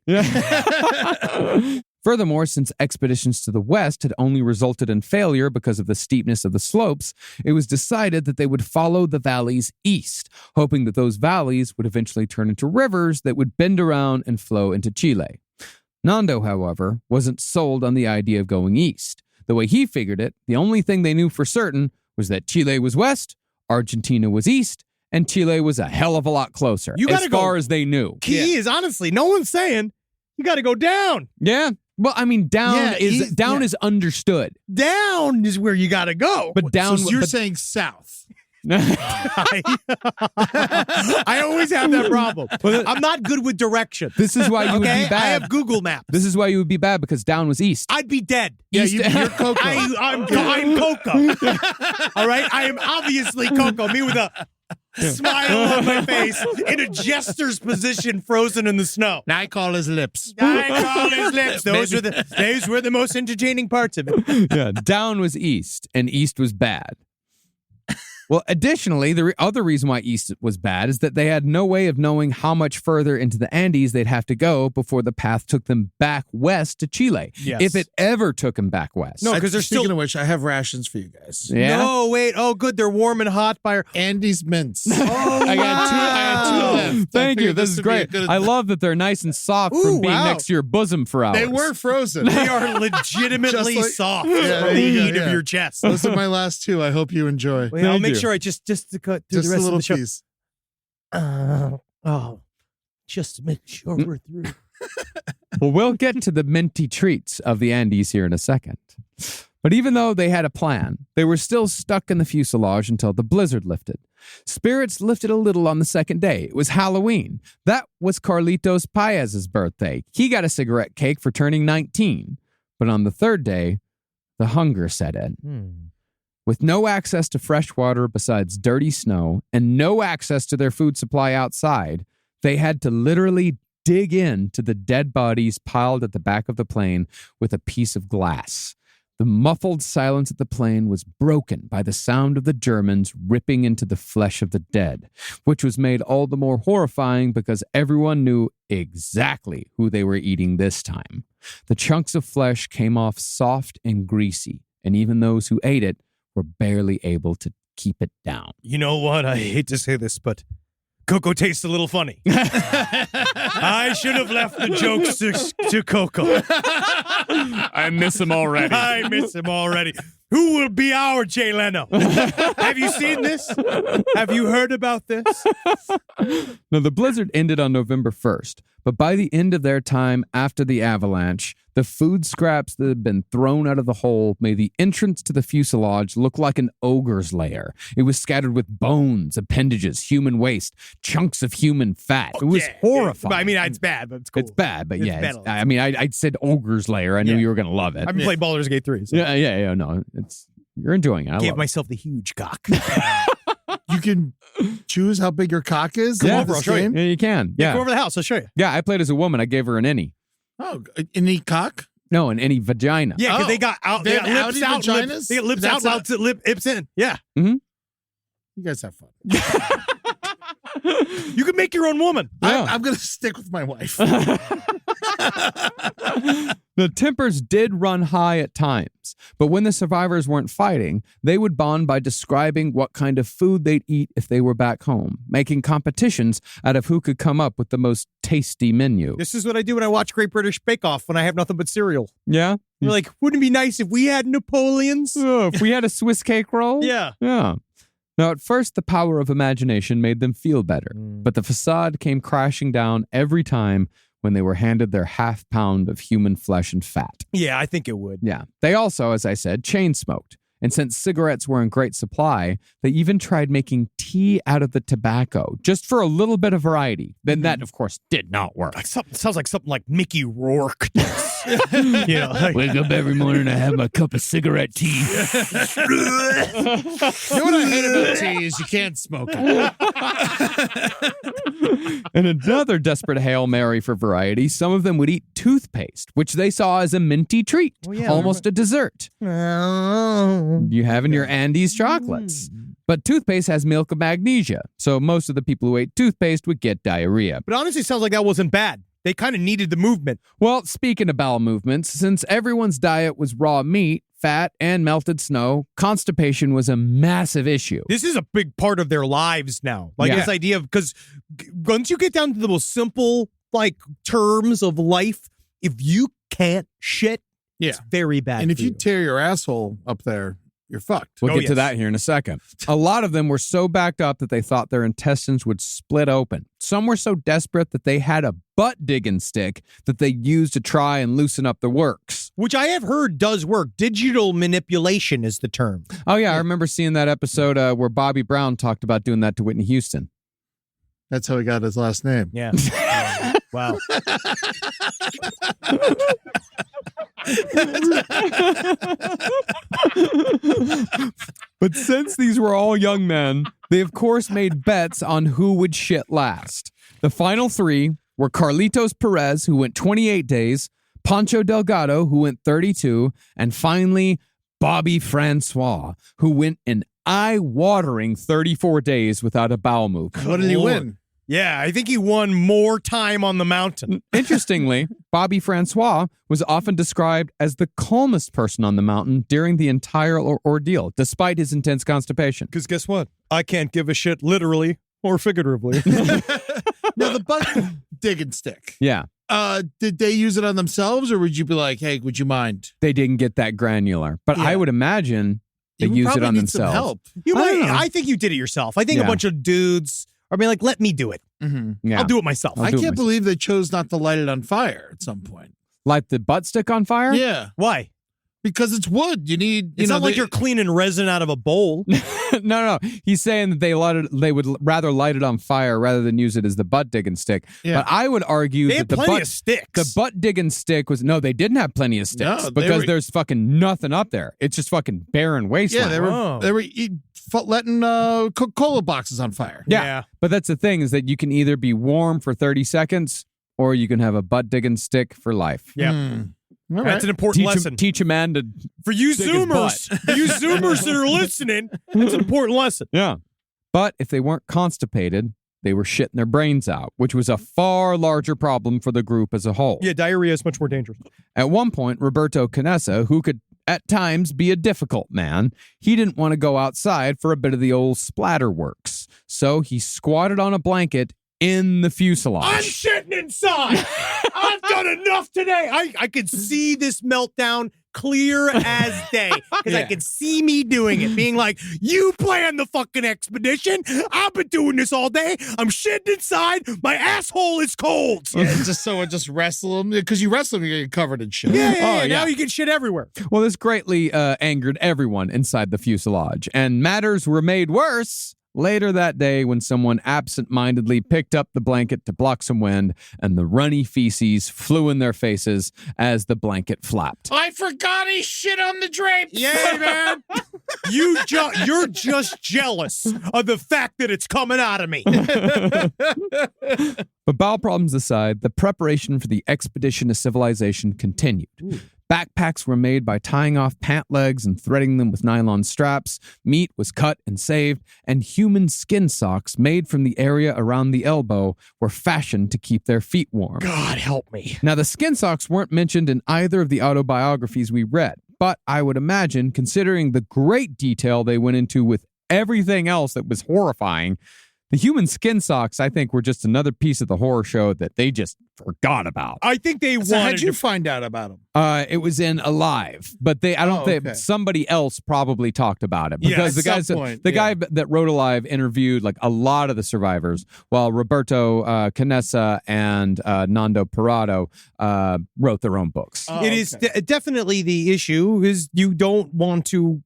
Furthermore, since expeditions to the west had only resulted in failure because of the steepness of the slopes, it was decided that they would follow the valleys east, hoping that those valleys would eventually turn into rivers that would bend around and flow into Chile. Nando, however, wasn't sold on the idea of going east. The way he figured it, the only thing they knew for certain was that Chile was west, Argentina was east, and Chile was a hell of a lot closer, as far as they knew. Key is, honestly, no one's saying you got to go down. Yeah. Well, I mean, down is understood. Down is where you got to go. But down, so you're saying south. I always have that problem. I'm not good with direction. This is why you would be I bad. have Google Maps. This is why you would be bad, because down was east. I'd be dead. Yeah, you're Coco. I'm Coco. All right? I am obviously Coco. Me with a smile on my face in a jester's position, frozen in the snow. Now I call his lips. I call his lips. Those were the most entertaining parts of it. Yeah, down was east, and east was bad. Well, additionally, the other reason why east was bad is that they had no way of knowing how much further into the Andes they'd have to go before the path took them back west to Chile. Yes. If it ever took them back west. No, because they're Speaking still. of which, I have rations for you guys. Yeah? No, wait. Oh, good. They're warm and hot by. Andes mints. Oh, I had two left. Thank you. figured This is would be a great. good- I love that they're nice and soft from Ooh, being wow. next to your bosom for hours. They were frozen. They are legitimately Just like- soft Yeah, from there the you go, heat of yeah. your chest. Those are my last two. I hope you enjoy. Wait, I'll Thank make you. sure I just to cut through Just the a rest little of the show. piece. Just to make sure we're through. Well, we'll get to the minty treats of the Andes here in a second. But even though they had a plan, they were still stuck in the fuselage until the blizzard lifted. Spirits lifted a little on the second day. It was Halloween. That was Carlitos Paez's birthday. He got a cigarette cake for turning 19. But on the third day, the hunger set in. With no access to fresh water besides dirty snow and no access to their food supply outside, they had to literally dig into the dead bodies piled at the back of the plane with a piece of glass. The muffled silence at the plane was broken by the sound of the Germans ripping into the flesh of the dead, which was made all the more horrifying because everyone knew exactly who they were eating this time. The chunks of flesh came off soft and greasy, and even those who ate it were barely able to keep it down. You know what? I hate to say this, but Coco tastes a little funny. I should have left the jokes to Coco. I miss him already. I miss him already. Who will be our Jay Leno? Have you seen this? Have you heard about this? Now, the blizzard ended on November 1st, but by the end of their time after the avalanche, the food scraps that had been thrown out of the hole made the entrance to the fuselage look like an ogre's lair. It was scattered with bones, appendages, human waste, chunks of human fat. It was horrifying. I mean, it's bad, but it's cool. It's bad, but It's yeah. bad. I mean, I said ogre's lair. I knew you were going to love it. I've been playing Baldur's Gate 3. So Yeah, no, you're enjoying it. I gave love it. myself the huge cock. You can choose how big your cock is. Yeah, in this I'll show you. game? Yeah, you can. Yeah, Yeah. come over to the house. I'll show you. Yeah, I played as a woman. I gave her an any. Oh, any cock? No, an any vagina. Yeah, because Oh, they got out. they They have got lips outie out. vaginas? Lips, they got lips That's out. Lips in. Yeah. You guys have fun. You can make your own woman. Yeah. I'm going to stick with my wife. The tempers did run high at times, but when the survivors weren't fighting, they would bond by describing what kind of food they'd eat if they were back home, making competitions out of who could come up with the most tasty menu. This is what I do when I watch Great British Bake Off when I have nothing but cereal. Yeah? We're like, wouldn't it be nice if we had Napoleons? Oh, if we had a Swiss cake roll? Yeah. Yeah. Now, at first, the power of imagination made them feel better, but the facade came crashing down every time when they were handed their half pound of human flesh and fat. Yeah, I think it would. Yeah. They also, as I said, chain smoked. And since cigarettes were in great supply, they even tried making tea out of the tobacco, just for a little bit of variety. Then that, of course, did not work. Like sounds like something like Mickey Rourke does. You know, like, Wake up every morning and I have my cup of cigarette tea. You know what I hate about tea is you can't smoke it. And another desperate Hail Mary for variety, some of them would eat toothpaste, which they saw as a minty treat, Oh, yeah, almost a dessert. You have in your Andes chocolates. But toothpaste has milk of magnesia, so most of the people who ate toothpaste would get diarrhea. But honestly, sounds like that wasn't bad. They kind of needed the movement. Well, speaking of bowel movements, since everyone's diet was raw meat, fat, and melted snow, constipation was a massive issue. This is a big part of their lives now. Like Yeah. this idea of, because once you get down to the most simple, like, terms of life, if you can't shit, it's very bad. And if for you tear your asshole up there, you're fucked. We'll Oh, get to yes. that here in a second. A lot of them were so backed up that they thought their intestines would split open. Some were so desperate that they had a butt digging stick that they used to try and loosen up the works. Which I have heard does work. Digital manipulation is the term. Oh, yeah, I remember seeing that episode where Bobby Brown talked about doing that to Whitney Houston. That's how he got his last name. Yeah. Wow. But since these were all young men, they of course made bets on who would shit last. The final three were Carlitos Perez, who went 28 days, Pancho Delgado, who went 32, and finally Bobby Francois, who went an eye-watering 34 days without a bowel movement. What did he win? Yeah, I think he won more time on the mountain. Interestingly, Bobby Francois was often described as the calmest person on the mountain during the entire ordeal, despite his intense constipation. Because guess what? I can't give a shit literally or figuratively. Now, the butt digging stick. Yeah, Did they use it on themselves, or would you be like, hey, would you mind? they didn't get that granular, but I Yeah. would imagine they You would use it probably on need some themselves. help. You I don't might. know. I think you did it yourself. I think Yeah. a bunch of dudes are being like, let me do it. Mm-hmm. Yeah. I'll do it myself. I'll I do it can't myself. believe they chose not to light it on fire at some point. Light the butt stick on fire? Yeah, Why? because it's wood. You need, It's not like you're cleaning resin out of a bowl. no. He's saying that they would rather light it on fire rather than use it as the butt digging stick. Yeah. But I would argue They that had the plenty butt of sticks. the butt digging stick was no, they didn't have plenty of sticks No, they because were- there's fucking nothing up there. It's just fucking barren wasteland. Yeah, Oh. they were letting Coca-Cola boxes on fire. Yeah. But that's the thing is that you can either be warm for 30 seconds or you can have a butt digging stick for life. Yeah. All That's right. an important lesson. Teach a man to For you dig his Zoomers, for you Zoomers that are listening, that's an important lesson. Yeah. But if they weren't constipated, they were shitting their brains out, which was a far larger problem for the group as a whole. Yeah, diarrhea is much more dangerous. At one point, Roberto Canessa, who could at times be a difficult man, he didn't want to go outside for a bit of the old splatter works. So he squatted on a blanket in the fuselage. I'm shitting inside. I've done enough today. I could see this meltdown clear as day because I could see me doing it, being like, you planned the fucking expedition. I've been doing this all day. I'm shitting inside. My asshole is cold. Yeah, just someone just wrestle them because you wrestle them, you get covered in shit. Yeah. Now you get shit everywhere. Well, this greatly angered everyone inside the fuselage, and matters were made worse later that day when someone absent-mindedly picked up the blanket to block some wind, and the runny feces flew in their faces as the blanket flapped. I forgot he shit on the drapes. Yeah, man. You're just jealous of the fact that it's coming out of me. But bowel problems aside, the preparation for the expedition to civilization continued. Backpacks were made by tying off pant legs and threading them with nylon straps. Meat was cut and saved, and human skin socks made from the area around the elbow were fashioned to keep their feet warm. God help me. Now, the skin socks weren't mentioned in either of the autobiographies we read, but I would imagine, considering the great detail they went into with everything else that was horrifying, the human skin socks, I think, were just another piece of the horror show that they just forgot about. I think they So how'd wanted you to find out about him? It was in Alive, but I don't think okay. somebody else probably talked about it Yeah, because at some point, the guy that wrote Alive interviewed like a lot of the survivors, while Roberto Canessa and Nando Parado wrote their own books. Oh, It is okay. definitely the issue is you don't want to.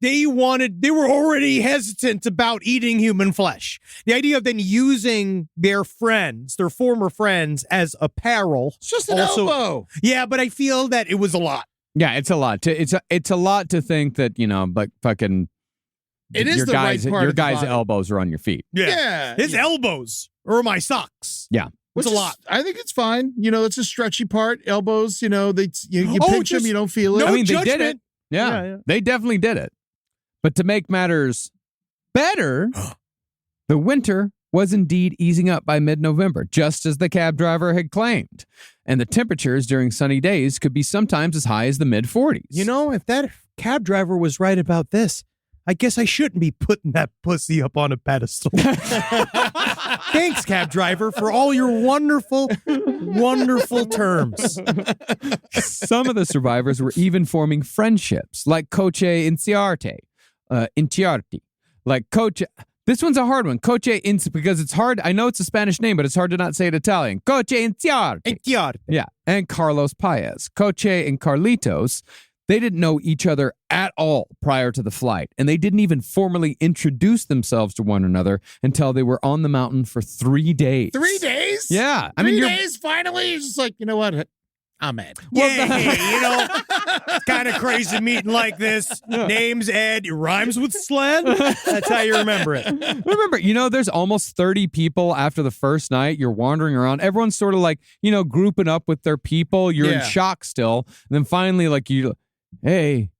They were already hesitant about eating human flesh. The idea of then using their former friends as apparel. It's just an also- elbow. Yeah, but I feel that it was a lot. Yeah, it's a lot. It's a lot to think that like fucking. It is your the right guys, part Your of the guys' body. elbows are on your feet. Yeah. His elbows are my socks. Yeah. Which It's a is- lot. I think it's fine. It's a stretchy part. Elbows, you you Oh, pinch them, just you don't feel it. no I mean, they did judgment. it. Yeah, Yeah. they definitely did it. But to make matters better, the winter was indeed easing up by mid-November, just as the cab driver had claimed. And the temperatures during sunny days could be sometimes as high as the mid-40s. You know, if that cab driver was right about this, I guess I shouldn't be putting that pussy up on a pedestal. Thanks, cab driver, for all your wonderful, wonderful terms. Some of the survivors were even forming friendships, like Coche Inciarte. Like Coche... This one's a hard one. Coche because it's hard. I know it's a Spanish name, but it's hard to not say it Italian. Coche Inciarte. Yeah. And Carlos Paez. Coche and Carlitos, they didn't know each other at all prior to the flight, and they didn't even formally introduce themselves to one another until they were on the mountain for 3 days. 3 days? Yeah. Three days, finally? You're just like, you know what? I'm Ed. You know, it's kind of crazy meeting like this. Name's Ed. It rhymes with sled. That's how you remember it. Remember, there's almost 30 people after the first night. You're wandering around. Everyone's sort of like, grouping up with their people. You're in shock still. And then finally, like, hey,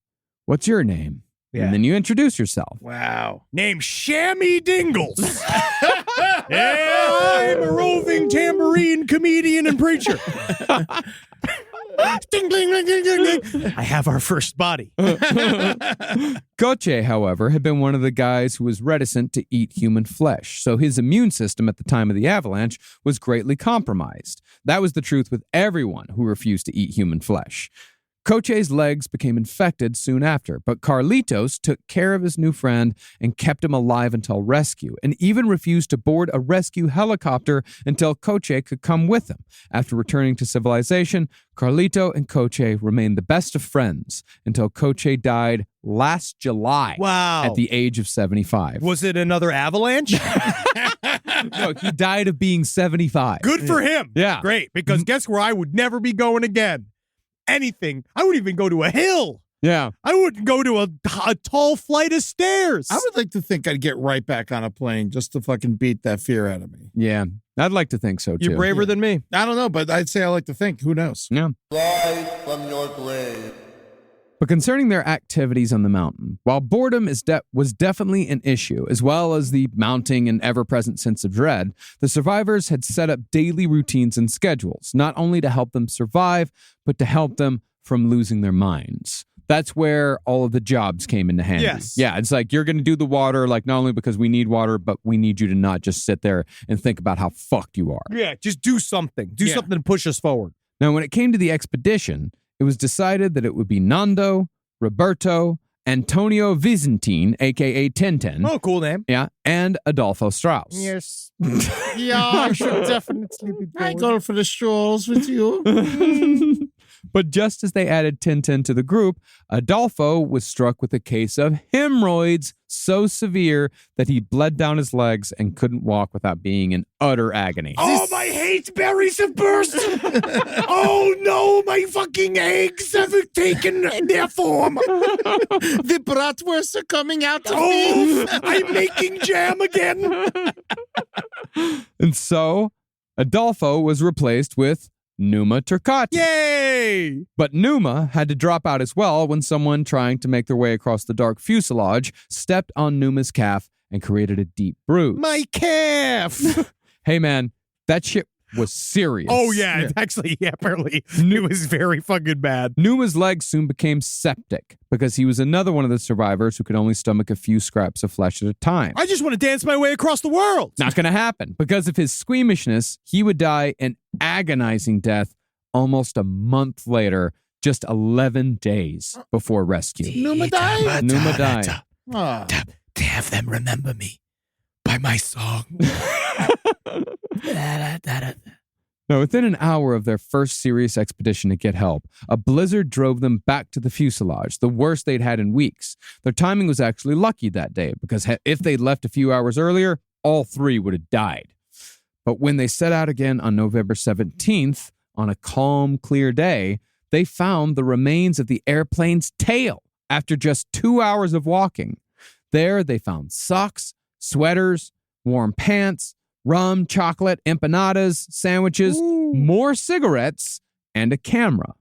what's your name? Yeah. And then you introduce yourself. Wow. Name's Shammy Dingles. I'm a roving tambourine comedian and preacher. Ding, ding, ding, ding, ding, ding. I have our first body. Coche, however, had been one of the guys who was reticent to eat human flesh, so his immune system at the time of the avalanche was greatly compromised. That was the truth with everyone who refused to eat human flesh. Coche's legs became infected soon after, but Carlitos took care of his new friend and kept him alive until rescue, and even refused to board a rescue helicopter until Coche could come with him. After returning to civilization, Carlito and Coche remained the best of friends until Coche died last July at the age of 75. Was it another avalanche? No, he died of being 75. Good for him. Yeah. Great, because guess where I would never be going again? Anything. I wouldn't even go to a hill. Yeah. I wouldn't go to a tall flight of stairs. I would like to think I'd get right back on a plane just to fucking beat that fear out of me. Yeah, I'd like to think so, too. You're braver than me. I don't know, but I'd say I like to think. Who knows? Yeah. Rise from your grave. But concerning their activities on the mountain, while boredom was definitely an issue, as well as the mounting and ever-present sense of dread, the survivors had set up daily routines and schedules, not only to help them survive, but to help them from losing their minds. That's where all of the jobs came into handy. Yes. Yeah, it's like you're going to do the water, like not only because we need water, but we need you to not just sit there and think about how fucked you are. Yeah, just do something. Do something to push us forward. Now, when it came to the expedition, it was decided that it would be Nando, Roberto, Antonio Vicentin, a.k.a. Tintin. Oh, cool name. Yeah, and Adolfo Strauss. Yes. Yeah, I should definitely be I going. go for the strolls with you. But just as they added Tintin to the group, Adolfo was struck with a case of hemorrhoids so severe that he bled down his legs and couldn't walk without being in utter agony. Oh, my hate berries have burst! Oh no, my fucking eggs have taken their form! The bratwursts are coming out of Oh, me. I'm making jam again! And so, Adolfo was replaced with Numa Turcati. Yay! But Numa had to drop out as well when someone trying to make their way across the dark fuselage stepped on Numa's calf and created a deep bruise. My calf! Hey man, that shit was serious. Oh, yeah. It's actually, apparently, it was very fucking bad. Numa's legs soon became septic because he was another one of the survivors who could only stomach a few scraps of flesh at a time. I just want to dance my way across the world. Not going to happen. Because of his squeamishness, he would die an agonizing death almost a month later, just 11 days before rescue. Numa died? Numa died. Ah. To have them remember me by my song. Now, within an hour of their first serious expedition to get help, a blizzard drove them back to the fuselage, the worst they'd had in weeks. Their timing was actually lucky that day, because if they'd left a few hours earlier, all three would have died. But when they set out again on November 17th, on a calm, clear day, they found the remains of the airplane's tail after just 2 hours of walking. There, they found socks, sweaters, warm pants, rum, chocolate, empanadas, sandwiches, more cigarettes, and a camera.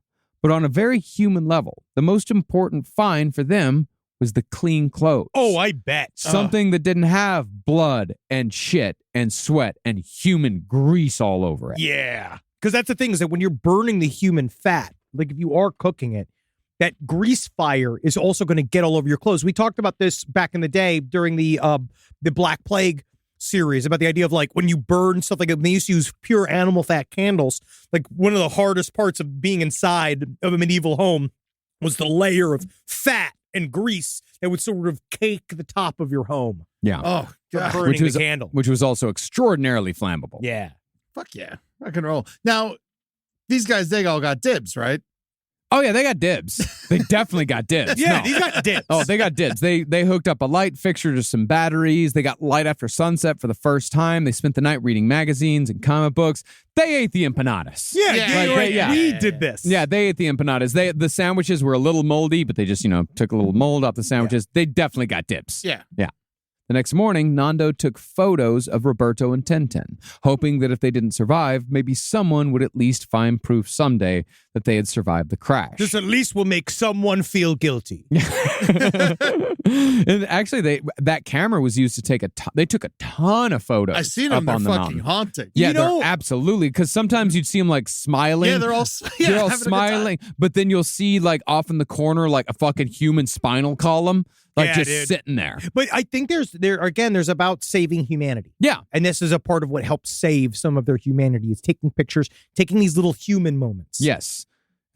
But on a very human level, the most important find for them was the clean clothes. Oh, I bet. Something that didn't have blood and shit and sweat and human grease all over it. Yeah. Because that's the thing is that when you're burning the human fat, like if you are cooking it, that grease fire is also going to get all over your clothes. We talked about this back in the day during the Black Plague series about the idea of like when you burn stuff like they used to use pure animal fat candles. Like one of the hardest parts of being inside of a medieval home was the layer of fat and grease that would sort of cake the top of your home. Yeah. Oh, God. Burning the candle. Which was also extraordinarily flammable. Yeah. Fuck yeah. Rock and roll. Now, these guys, they all got dibs, right? Oh, yeah, they got dibs. They definitely got dibs. Yeah, No. these got dibs. Oh, they got dibs. They hooked up a light fixture to some batteries. They got light after sunset for the first time. They spent the night reading magazines and comic books. They ate the empanadas. Yeah, we did this. Yeah, they ate the empanadas. The sandwiches were a little moldy, but they just, took a little mold off the sandwiches. They definitely got dibs. Yeah. Yeah. The next morning, Nando took photos of Roberto and Tintin, hoping that if they didn't survive, maybe someone would at least find proof someday that they had survived the crash. This at least will make someone feel guilty. And actually, that camera was used to take they took a ton of photos. I seen up them. They're on the fucking mountain. haunting. Yeah, they're absolutely. Because sometimes you'd see them like smiling. Yeah, they're all they're all having a good time. smiling. But then you'll see like off in the corner like a fucking human spinal column, like Yeah, just dude. sitting there. But I think there's about saving humanity. Yeah. And this is a part of what helps save some of their humanity is taking pictures, taking these little human moments. Yes.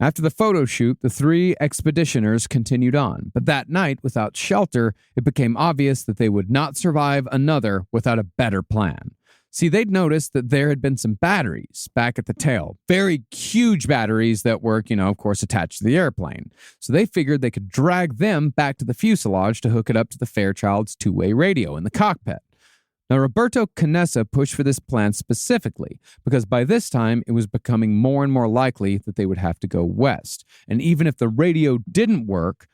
After the photo shoot, the three expeditioners continued on. But that night, without shelter, it became obvious that they would not survive another without a better plan. See, they'd noticed that there had been some batteries back at the tail. Very huge batteries that were, of course, attached to the airplane. So they figured they could drag them back to the fuselage to hook it up to the Fairchild's two-way radio in the cockpit. Now, Roberto Canessa pushed for this plan specifically because by this time it was becoming more and more likely that they would have to go west. And even if the radio didn't work,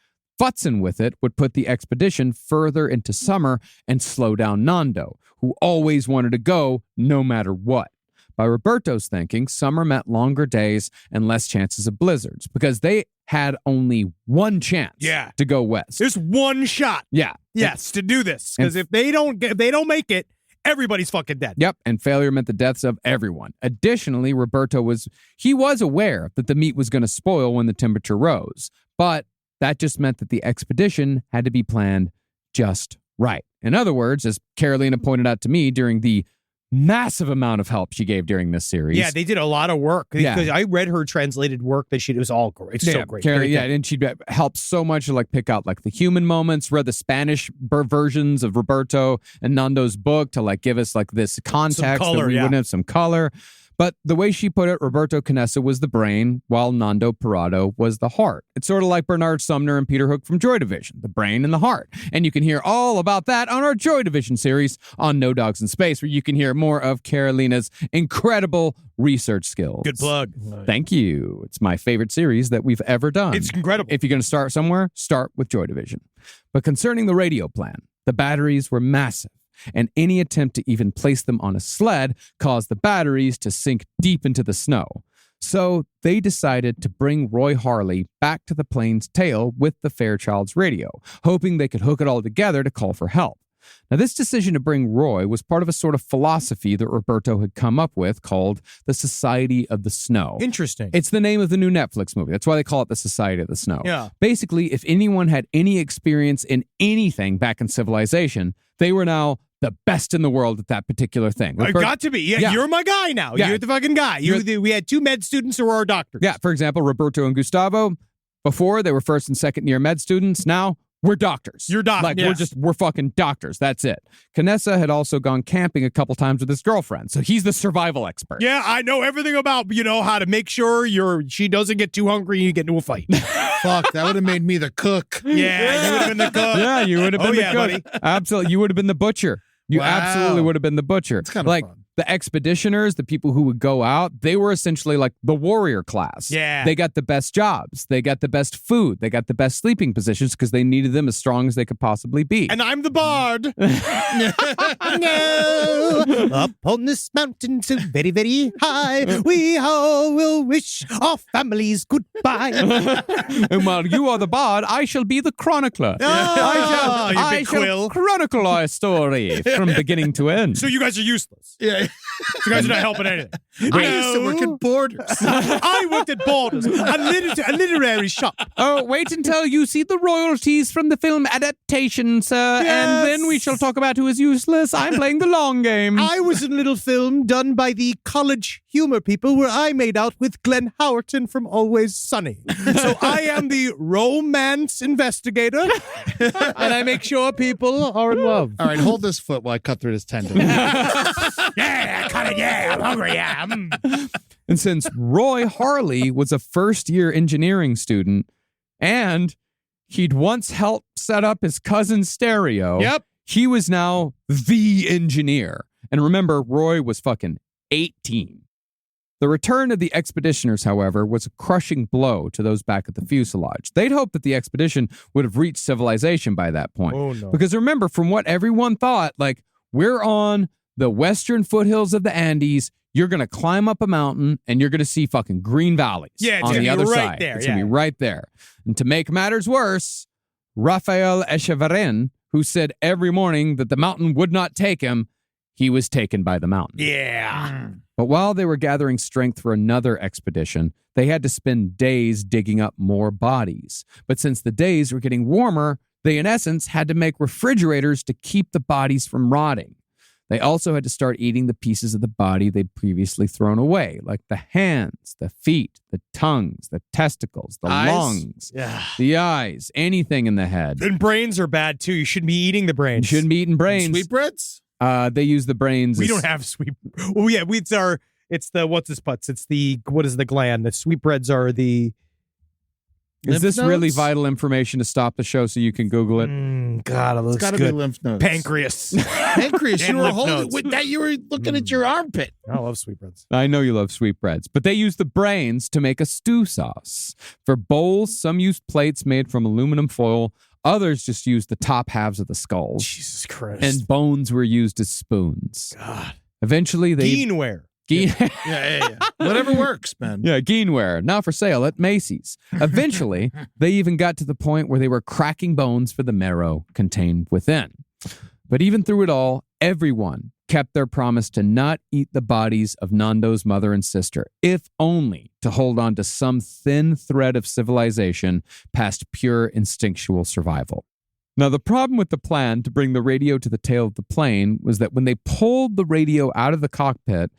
futzing with it would put the expedition further into summer and slow down Nando, who always wanted to go no matter what. By Roberto's thinking, summer meant longer days and less chances of blizzards because they had only one chance to go west. There's one shot. Yeah. Yes, to do this. Because if they don't make it, everybody's fucking dead. Yep, and failure meant the deaths of everyone. Additionally, Roberto was aware that the meat was going to spoil when the temperature rose, but that just meant that the expedition had to be planned just right. In other words, as Carolina pointed out to me during the massive amount of help she gave during this series. Yeah, they did a lot of work. Yeah. Because I read her translated work that it was all great. It's so great. And she'd help so much to like pick out like the human moments, read the Spanish versions of Roberto and Nando's book to like give us like this context color, that we wouldn't have some color. But the way she put it, Roberto Canessa was the brain, while Nando Parado was the heart. It's sort of like Bernard Sumner and Peter Hook from Joy Division, the brain and the heart. And you can hear all about that on our Joy Division series on No Dogs in Space, where you can hear more of Carolina's incredible research skills. Good plug. Thank you. It's my favorite series that we've ever done. It's incredible. If you're going to start somewhere, start with Joy Division. But concerning the radio plan, the batteries were massive. And any attempt to even place them on a sled caused the batteries to sink deep into the snow. So they decided to bring Roy Harley back to the plane's tail with the Fairchild's radio, hoping they could hook it all together to call for help. Now, this decision to bring Roy was part of a sort of philosophy that Roberto had come up with called the Society of the Snow. Interesting. It's the name of the new Netflix movie. That's why they call it the Society of the Snow. Yeah. Basically, if anyone had any experience in anything back in civilization, they were now the best in the world at that particular thing. I've got to be. Yeah, you're my guy now. Yeah. You're the fucking guy. We had two med students who were our doctors. Yeah, for example, Roberto and Gustavo, before they were first and second year med students, now we're doctors. You're doctors. Like, Yes. we're fucking doctors. That's it. Canessa had also gone camping a couple times with his girlfriend, so he's the survival expert. Yeah, I know everything about, how to make sure she doesn't get too hungry and you get into a fight. Fuck, that would have made me the cook. Yeah, you would have been the cook. Yeah, you would have been the cook. buddy. Absolutely. You would have been the butcher. You Wow. absolutely would have been the butcher. It's kind of like, fun. the expeditioners, the people who would go out, they were essentially like the warrior class. Yeah. They got the best jobs. They got the best food. They got the best sleeping positions because they needed them as strong as they could possibly be. And I'm the bard. No, up on this mountain so very, very high, we all will wish our families goodbye. And while you are the bard, I shall be the chronicler. I shall chronicle our story from beginning to end. So you guys are useless. Yeah. You guys are not helping anything. I used to work at Borders. I worked at Borders, a literary shop. Oh, wait until you see the royalties from the film adaptation, sir, and then we shall talk about who is useless. I'm playing the long game. I was in a little film done by the college humor people where I made out with Glenn Howerton from Always Sunny. So I am the romance investigator, and I make sure people are in love. All right, hold this foot while I cut through this tendon. Yeah, cut it. Yeah, I'm hungry. Yeah. And since Roy Harley was a first-year engineering student, and he'd once helped set up his cousin's stereo, he was now the engineer. And remember, Roy was fucking 18. The return of the expeditioners, however, was a crushing blow to those back at the fuselage. They'd hoped that the expedition would have reached civilization by that point. Oh, no. Because remember, from what everyone thought, like, we're on the western foothills of the Andes. You're going to climb up a mountain and you're going to see fucking green valleys it's on gonna the be other right side. there, It's going to be right there. And to make matters worse, Rafael Echeverren, who said every morning that the mountain would not take him, he was taken by the mountain. Yeah. But while they were gathering strength for another expedition, they had to spend days digging up more bodies. But since the days were getting warmer, they in essence had to make refrigerators to keep the bodies from rotting. They also had to start eating the pieces of the body they'd previously thrown away, like the hands, the feet, the tongues, the testicles, the lungs, the eyes, anything in the head. And brains are bad, too. You shouldn't be eating the You brains. shouldn't be eating brains. Sweetbreads? They use the brains. We as- don't have sweet. Well, yeah, it's the, what's this putz? It's the, what is the gland? The sweetbreads are the... Is this Lymph really nodes? vital information to stop the show so you can Google it? God, it It's looks got to be good. lymph nodes. Pancreas. Pancreas. You And were lymph holding nodes. with that. You were looking at your armpit. I love sweetbreads. I know you love sweetbreads, but they use the brains to make a stew sauce. For bowls, some used plates made from aluminum foil. Others just used the top halves of the skulls. Jesus Christ. And bones were used as spoons. God. Eventually, they... Beanware. Yeah. Whatever works, man. Yeah, Geenware, now for sale at Macy's. Eventually, they even got to the point where they were cracking bones for the marrow contained within. But even through it all, everyone kept their promise to not eat the bodies of Nando's mother and sister, if only to hold on to some thin thread of civilization past pure instinctual survival. Now, the problem with the plan to bring the radio to the tail of the plane was that when they pulled the radio out of the cockpit,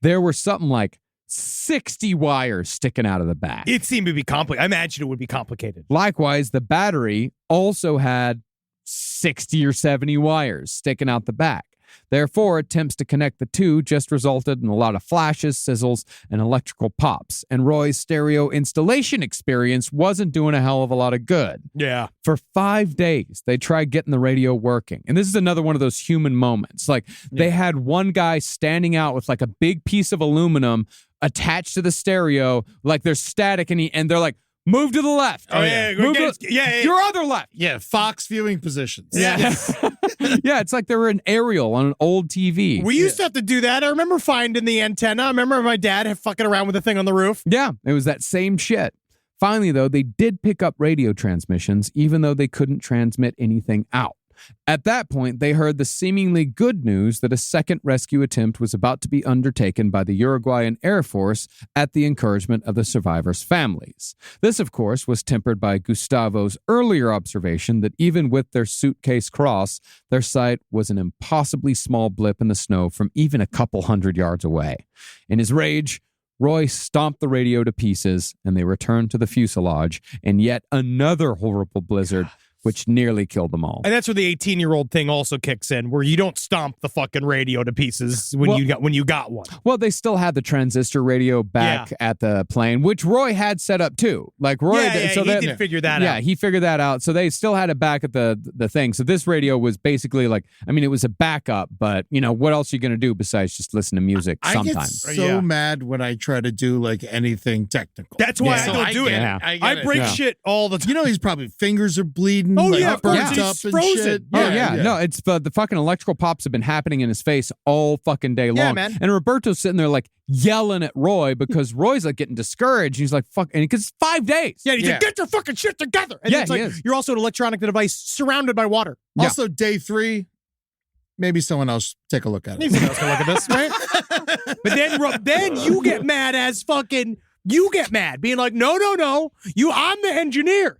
there were something like 60 wires sticking out of the back. It seemed to be complicated. I imagine it would be complicated. Likewise, the battery also had 60 or 70 wires sticking out the back. Therefore, attempts to connect the two just resulted in a lot of flashes, sizzles, and electrical pops. And Roy's stereo installation experience wasn't doing a hell of a lot of good. Yeah. For 5 days, they tried getting the radio working. And this is another one of those human moments. Like, they had one guy standing out with like a big piece of aluminum attached to the stereo, like there's static, and they're like, move to the left. Oh, yeah. Move to your other left. Yeah, Fox viewing positions. Yeah. Yeah, it's like they were an aerial on an old TV. We used to have to do that. I remember finding the antenna. I remember my dad fucking around with the thing on the roof. Yeah, it was that same shit. Finally, though, they did pick up radio transmissions, even though they couldn't transmit anything out. At that point, they heard the seemingly good news that a second rescue attempt was about to be undertaken by the Uruguayan Air Force at the encouragement of the survivors' families. This, of course, was tempered by Gustavo's earlier observation that even with their suitcase cross, their sight was an impossibly small blip in the snow from even a couple hundred yards away. In his rage, Roy stomped the radio to pieces, and they returned to the fuselage, and yet another horrible blizzard which nearly killed them all. And that's where the 18-year-old thing also kicks in, where you don't stomp the fucking radio to pieces when you got one. Well, they still had the transistor radio back at the plane, which Roy had set up too. Like Roy, he did figure that out. Yeah, he figured that out. So they still had it back at the thing. So this radio was basically like, I mean, it was a backup, but what else are you going to do besides just listen to music sometimes? I get so mad when I try to do like anything technical. That's why I don't do it. I break shit all the time. He's probably fingers are bleeding. Oh, like, burnt he's up and frozen. shit. No, it's the fucking electrical pops have been happening in his face all fucking day long. Yeah, man. And Roberto's sitting there like yelling at Roy because Roy's like getting discouraged. He's like, fuck, and because it's 5 days. Yeah, he's like, get your fucking shit together. And it's like, you're also an electronic device surrounded by water. Also, day 3, maybe someone else take a look at it. Maybe someone else can look at this, right? But then you get mad as fucking, being like, no, I'm the engineer.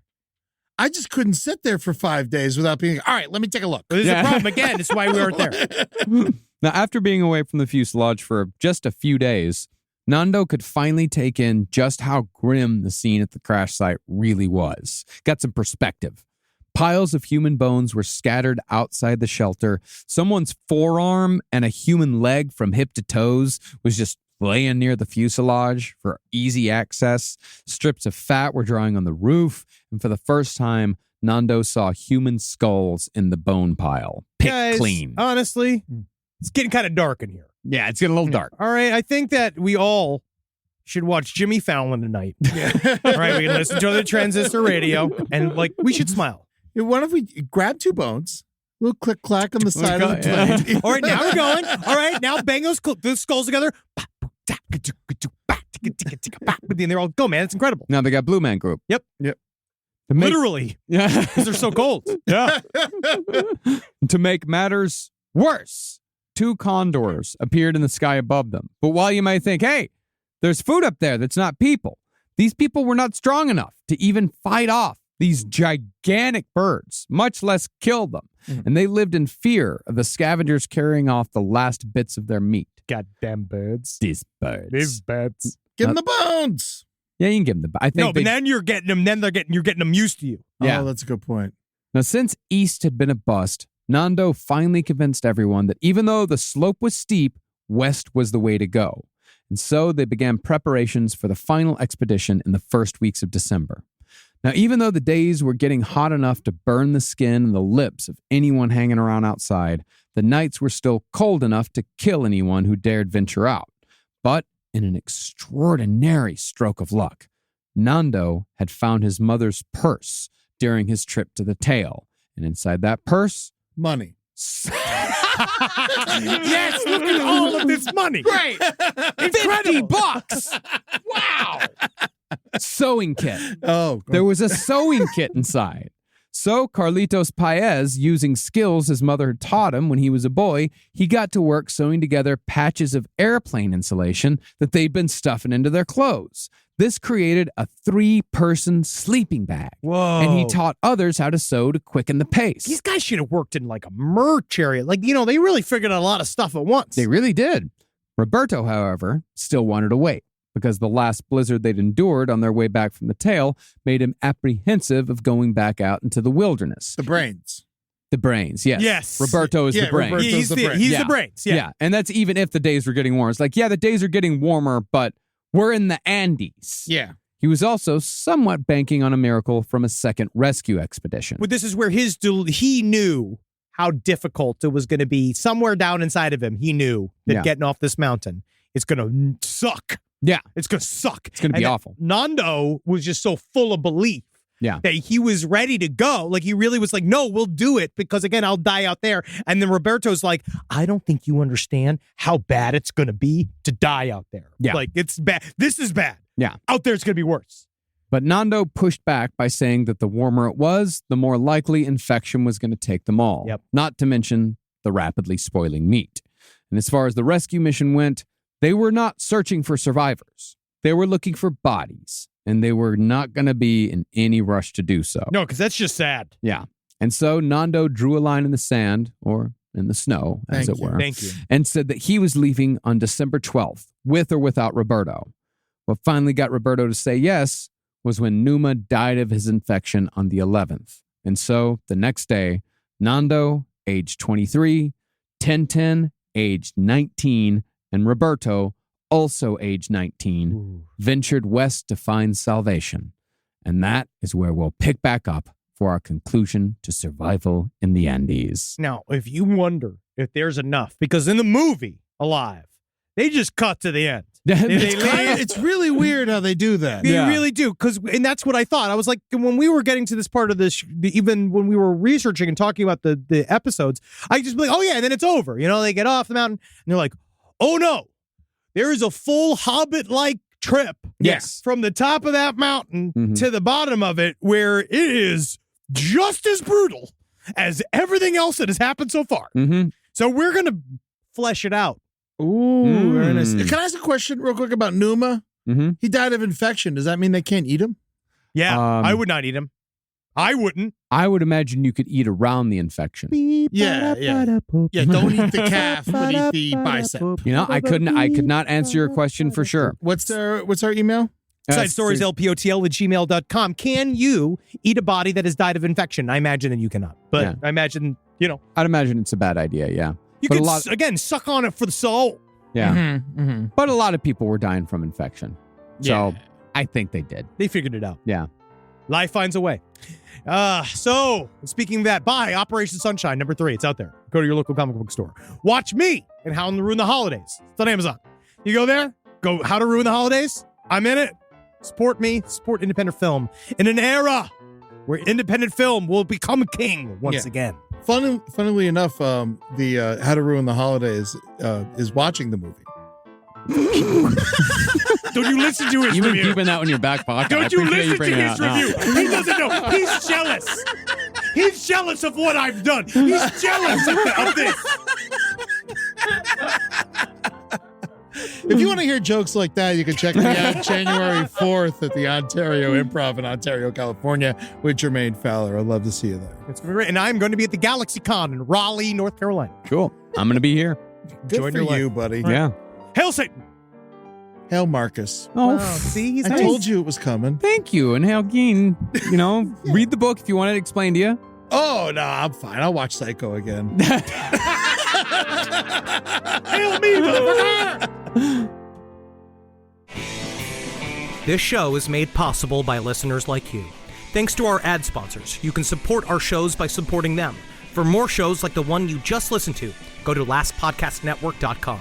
I just couldn't sit there for 5 days without being, all right, let me take a look. There's a problem again. It's why we weren't there. Now, after being away from the fuselage for just a few days, Nando could finally take in just how grim the scene at the crash site really was. Got some perspective. Piles of human bones were scattered outside the shelter. Someone's forearm and a human leg from hip to toes was just laying near the fuselage for easy access. Strips of fat were drying on the roof. And for the first time, Nando saw human skulls in the bone pile. Picked clean. Honestly, it's getting kind of dark in here. Yeah, it's getting a little dark. All right, I think that we all should watch Jimmy Fallon tonight. All right, we can listen to the transistor radio, and we should smile. What if we grab 2 bones, a little click clack on the side of the plane? All right, now we're going. All right, now bang those skulls together. And they're all go, man. It's incredible. Now they got Blue Man Group. Yep. Literally. Yeah. Because they're so cold. Yeah. To make matters worse, 2 condors appeared in the sky above them. But while you might think, hey, there's food up there that's not people, these people were not strong enough to even fight off these gigantic birds, much less kill them. And they lived in fear of the scavengers carrying off the last bits of their meat. Goddamn birds. These birds. These birds. Give them the bones. Yeah, you can give them the. I think. But then you're getting them. Then you're getting them used to you. Yeah, that's a good point. Now, since East had been a bust, Nando finally convinced everyone that even though the slope was steep, West was the way to go. And so they began preparations for the final expedition in the first weeks of December. Now, even though the days were getting hot enough to burn the skin and the lips of anyone hanging around outside, the nights were still cold enough to kill anyone who dared venture out. But in an extraordinary stroke of luck, Nando had found his mother's purse during his trip to the tail. And inside that purse, money. Yes, look at all of this money. Great. $50. Wow. Sewing kit. There was a sewing kit inside. So Carlitos Paez, using skills his mother had taught him when he was a boy, he got to work sewing together patches of airplane insulation that they'd been stuffing into their clothes. This created a 3-person sleeping bag. Whoa. And he taught others how to sew to quicken the pace. These guys should have worked in a merch area. They really figured out a lot of stuff at once. They really did. Roberto, however, still wanted to wait, because the last blizzard they'd endured on their way back from the tail made him apprehensive of going back out into the wilderness. The brains. The brains, yes. Yes. Roberto is the brain. He's the brains. Yeah. And that's even if the days were getting warmer. It's like, the days are getting warmer, but we're in the Andes. Yeah. He was also somewhat banking on a miracle from a second rescue expedition. But this is where he knew how difficult it was going to be. Somewhere down inside of him, he knew that getting off this mountain is going to suck. Yeah. It's going to suck. It's going to be awful. Nando was just so full of belief. Yeah. That he was ready to go. He really was like, no, we'll do it because, again, I'll die out there. And then Roberto's like, I don't think you understand how bad it's going to be to die out there. Yeah. It's bad. This is bad. Yeah. Out there, it's going to be worse. But Nando pushed back by saying that the warmer it was, the more likely infection was going to take them all. Yep. Not to mention the rapidly spoiling meat. And as far as the rescue mission went, they were not searching for survivors. They were looking for bodies. And they were not going to be in any rush to do so. No, because that's just sad. Yeah. And so Nando drew a line in the sand, or in the snow, as it were. Thank you. And said that he was leaving on December 12th, with or without Roberto. What finally got Roberto to say yes was when Numa died of his infection on the 11th. And so the next day, Nando, age 23, Tintin, age 19, and Roberto, also age 19, ventured west to find salvation. And that is where we'll pick back up for our conclusion to survival in the Andes. Now, if you wonder if there's enough, because in the movie Alive, they just cut to the end. It's really weird how they do that. They really do, and that's what I thought. I was like, when we were getting to this part of this, even when we were researching and talking about the episodes, I just be like, oh yeah, and then it's over. You know, they get off the mountain, and they're like, oh no, there is a full Hobbit-like trip. Yes. From the top of that mountain to the bottom of it, where it is just as brutal as everything else that has happened so far. So we're going to flesh it out. Ooh, Ernest. Can I ask a question real quick about Numa? He died of infection. Does that mean they can't eat him? Yeah, I would not eat him. I wouldn't. I would imagine you could eat around the infection. Yeah. Yeah, don't eat the calf, but eat the bicep. You know, I could not answer your question for sure. What's our email? SideStoriesLPOTL@gmail.com. Can you eat a body that has died of infection? I imagine that you cannot. But I imagine, I'd imagine it's a bad idea, yeah. You can, again, suck on it for the soul. Yeah. But a lot of people were dying from infection. So I think they did. They figured it out. Yeah. Life finds a way. So, speaking of that, buy Operation Sunshine #3. It's out there. Go to your local comic book store. Watch me and How to Ruin the Holidays. It's on Amazon. You go there, go How to Ruin the Holidays. I'm in it. Support me. Support independent film in an era where independent film will become king once again. Funnily enough, the How to Ruin the Holidays is watching the movie. Don't you listen to his You've been review. keeping that in your back pocket. Don't you listen to his No. review. He doesn't know. He's jealous. He's jealous of what I've done. He's jealous of this. If you want to hear jokes like that, you can check me out January 4th at the Ontario Improv in Ontario, California with Jermaine Fowler. I'd love to see you there. It's going to be great. And I'm going to be at the GalaxyCon in Raleigh, North Carolina. Cool. I'm going to be here. Good Join for your you, life. buddy. Yeah. Hail Satan. Hail Marcus. Oh, See, he's I nice. told you it was coming. thank you. And Hail Geen, read the book if you want it explained to you. Oh, no, I'm fine. I'll watch Psycho again. Hail me, motherfucker. This show is made possible by listeners like you. Thanks to our ad sponsors, you can support our shows by supporting them. For more shows like the one you just listened to, go to lastpodcastnetwork.com.